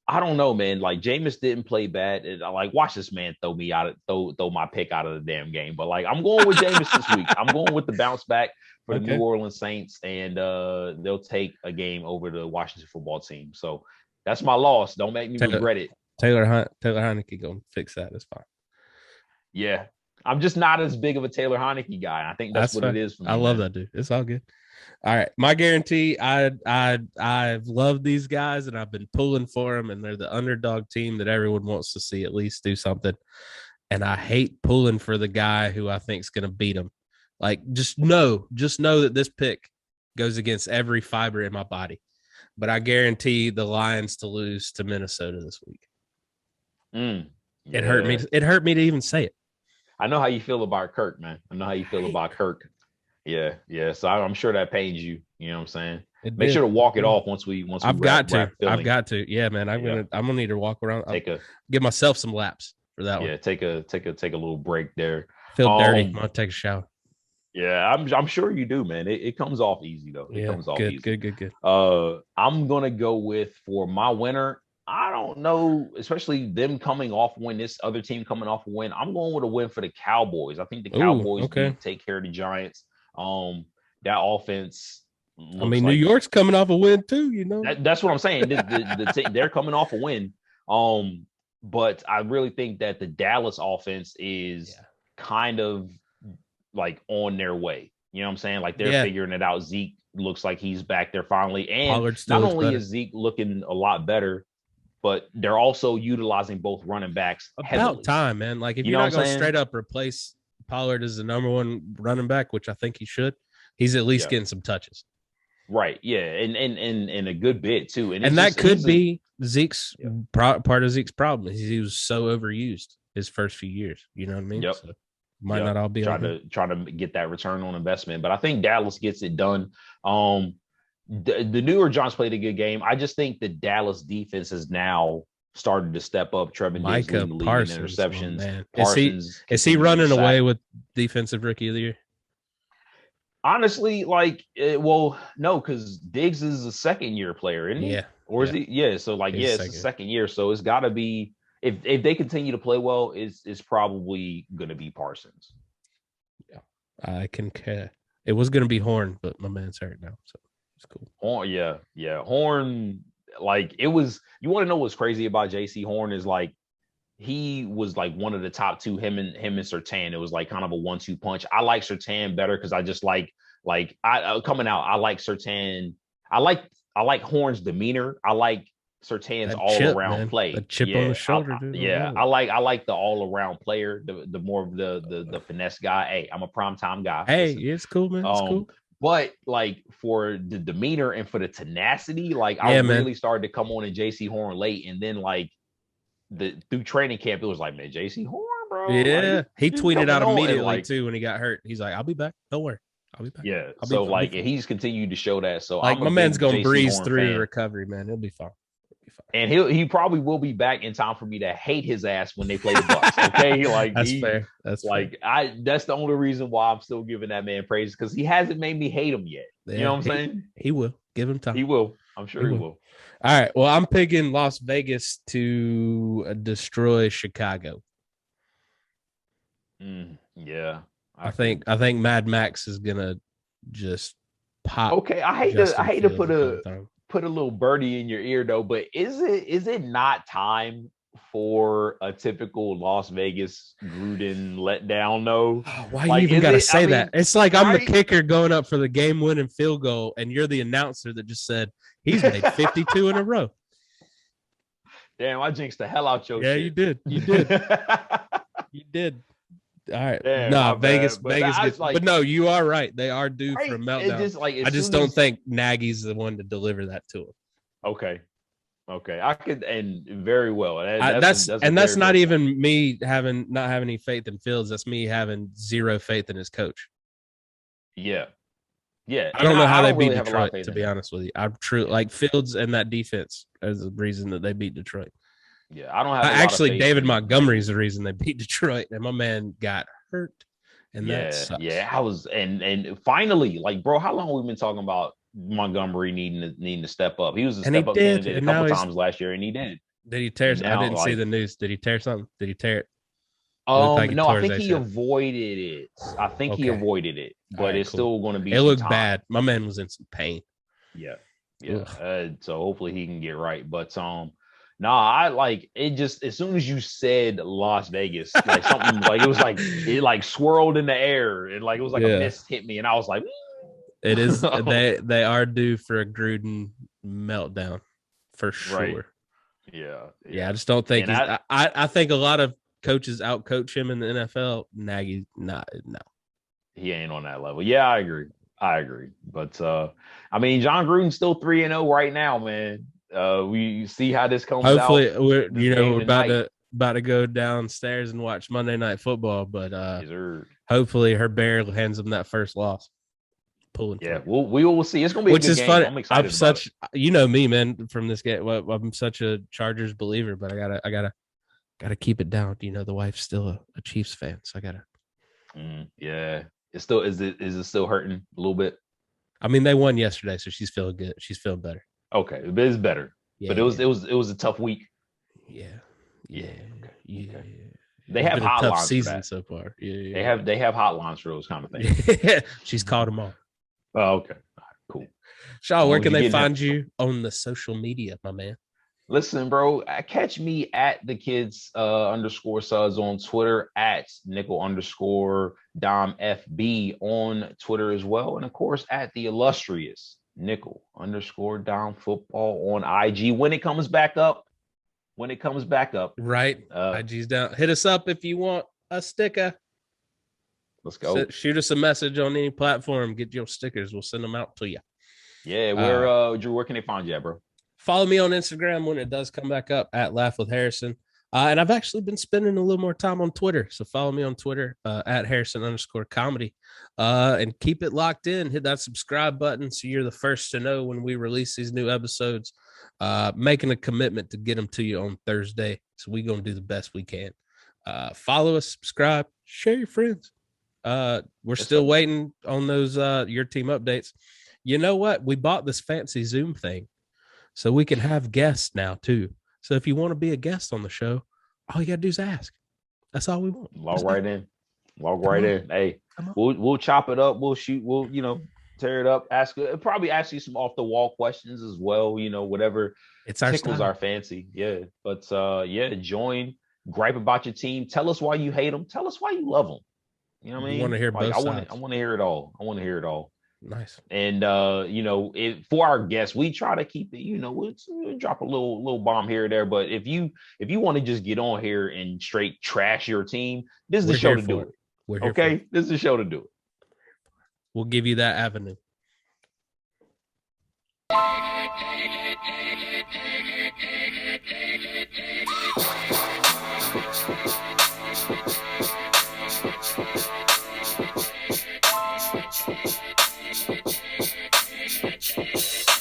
I don't know, man. Like, Jameis didn't play bad. And I watch this man throw my pick out of the damn game. But I'm going with Jameis this week. I'm going with the bounce back for the New Orleans Saints, and they'll take a game over the Washington football team. So that's my loss. Don't make me regret it. Taylor Heineke gonna fix that. It's fine. Yeah, I'm just not as big of a Taylor Heineke guy. I think that's what it is for me. I love that dude. It's all good. All right, my guarantee. I've loved these guys, and I've been pulling for them, and they're the underdog team that everyone wants to see at least do something. And I hate pulling for the guy who I think is going to beat them. Just know that this pick goes against every fiber in my body. But I guarantee the Lions to lose to Minnesota this week. Yeah. It hurt me. It hurt me to even say it. I know how you feel about Kirk, man. I know how you feel about Kirk. Yeah. So I'm sure that pains you. You know what I'm saying? Make sure to walk it off once we. I've got to. Yeah, man. I'm gonna need to walk around. Give myself some laps for that one. Yeah, take a little break there. Feel dirty. I'm gonna take a shower. Yeah, I'm sure you do, man. It comes off easy though. It comes off easy. Good. I'm gonna go with for my winner. I don't know, especially them coming off win, this other team coming off a win. I'm going with a win for the Cowboys. I think the Cowboys can take care of the Giants. That offense. New York's coming off a win too. You know, that's what I'm saying. They're coming off a win. But I really think that the Dallas offense is kind of on their way. You know what I'm saying? They're figuring it out. Zeke looks like he's back there finally. And not only is Zeke looking a lot better, but they're also utilizing both running backs heavily. About time, man. If you're not going to straight up replace Pollard as the number 1 running back, which I think he should, he's at least getting some touches. Right. Yeah. And a good bit too. And that could be Zeke's part of Zeke's problem. He was so overused his first few years. You know what I mean? Yep. So might not all be trying to get that return on investment, but I think Dallas gets it done. The New York Giants played a good game. I just think the Dallas defense has now started to step up. Trevor Diggs leading the league in interceptions. Man. Is he running away with defensive rookie of the year? Honestly, no, because Diggs is a second-year player, isn't he? Yeah. Or is he? Yeah. So it's the second year. So it's got to be. If they continue to play well, it's probably going to be Parsons. Yeah, I concur. It was going to be Horn, but my man's hurt now, so it's cool. Horn, yeah. Horn, it was. You want to know what's crazy about JC Horn is he was one of the top 2. Him and Surtain. It was kind of a 1-2 punch. I like Surtain better because I just coming out. I like Surtain. I like Horn's demeanor. I like Surtain's all-around play. A chip on the shoulder, dude. I like the all-around player, the more of the finesse guy. Hey, I'm a primetime guy. Hey, it's cool, man. It's cool. But for the demeanor and for the tenacity, I really started to come on in JC Horn late, and then through training camp, it was man, JC Horn, bro. Yeah, he tweeted out immediately too when he got hurt. He's like, "I'll be back. Don't worry, I'll be back." Yeah. He's continued to show that. So my man's gonna breeze through the recovery, man. He'll be fine. And he probably will be back in time for me to hate his ass when they play the Bucs. Okay, that's fair. That's fair. That's the only reason why I'm still giving that man praise, because he hasn't made me hate him yet. You know what I'm saying? He will. Give him time. He will. I'm sure he will. All right. Well, I'm picking Las Vegas to destroy Chicago. Yeah. I think Mad Max is gonna just pop. Okay, I hate to put a little birdie in your ear though, but is it not time for a typical Las Vegas Gruden letdown, though? Why you even got to say that? It's like right? I'm the kicker going up for the game-winning field goal, and you're the announcer that just said he's made 52 in a row. Damn, I jinxed the hell out your shit. Yeah, you did. You did. You did. All right. Damn, nah, Vegas gets like, but no, you are right. They are due right? for a meltdown. I just don't think Nagy's the one to deliver that to him. Okay. I could, and very well. That's not even me not having any faith in Fields. That's me having zero faith in his coach. Yeah. I don't know how they beat Detroit, to be honest with you. I'm true. Like Fields and that defense is the reason that they beat Detroit. Yeah, I don't have actually David Montgomery's the reason they beat Detroit, and my man got hurt. And that sucks. Yeah, I was and finally, like, bro, how long have we been talking about Montgomery needing to step up? He was a step up candidate a couple times last year, and he did. Did he tear? I didn't see the news. Did he tear something? Did he tear it? No, I think he avoided it. He avoided it, but it's still going to be. It looked bad. My man was in some pain. Yeah. So hopefully he can get right. But I like it. Just as soon as you said Las Vegas, like something like it was like it like swirled in the air, and like it was like a mist hit me, and I was like, it is. They are due for a Gruden meltdown for sure. Right. Yeah. I just don't think I think a lot of coaches outcoach him in the NFL. Nagy, no. He ain't on that level. Yeah, I agree. But I mean, John Gruden's still 3-0 right now, man. We see how this comes out. Hopefully, we're about to go downstairs and watch Monday Night Football, but hopefully, Herbert hands him that first loss. We will see. It's gonna be which a good is game. funny. I'm excited. Me, man, from this game. Well, I'm such a Chargers believer, but I gotta keep it down. The wife's still a Chiefs fan, so I gotta. Yeah, it's still is it still hurting a little bit? I mean, they won yesterday, so she's feeling good. She's feeling better. Okay, it's better. Yeah, but it was a tough week. Yeah. They have hotlines. Tough season so far. Yeah. They have hotlines for those kind of things. She's called them all. Oh, okay. All right, cool. Shaw, where can they find you on the social media, my man? Listen, bro, catch me at the kids _Suds on Twitter, at nickel_Dom FB on Twitter as well. And of course, at the illustrious nickel_Dom football on IG when it comes back up. Right. IG's down. Hit us up if you want a sticker. Let's go. Shoot us a message on any platform. Get your stickers. We'll send them out to you. Yeah. Drew, where can they find you at, bro? Follow me on Instagram when it does come back up at Laugh with Harrison. And I've actually been spending a little more time on Twitter. So follow me on Twitter at Harrison_comedy. And keep it locked in. Hit that subscribe button so you're the first to know when we release these new episodes. Making a commitment to get them to you on Thursday. So we're going to do the best we can. Follow us, subscribe, share your friends. We're still waiting on those your team updates. You know what? We bought this fancy Zoom thing. So we can have guests now, too. So if you want to be a guest on the show, all you got to do is ask. That's all we want. Log right in. Hey, we'll chop it up. We'll shoot. We'll, tear it up. Probably ask you some off-the-wall questions as well, whatever tickles our fancy. Yeah. But, join. Gripe about your team. Tell us why you hate them. Tell us why you love them. You know what I mean? I want to hear both sides. I want to hear it all. Nice. And for our guests, we try to keep it, we'll drop a little bomb here or there. But if you want to just get on here and straight trash your team, this is the show to do it. Okay, this is the show to do it. We'll give you that avenue. Thank you.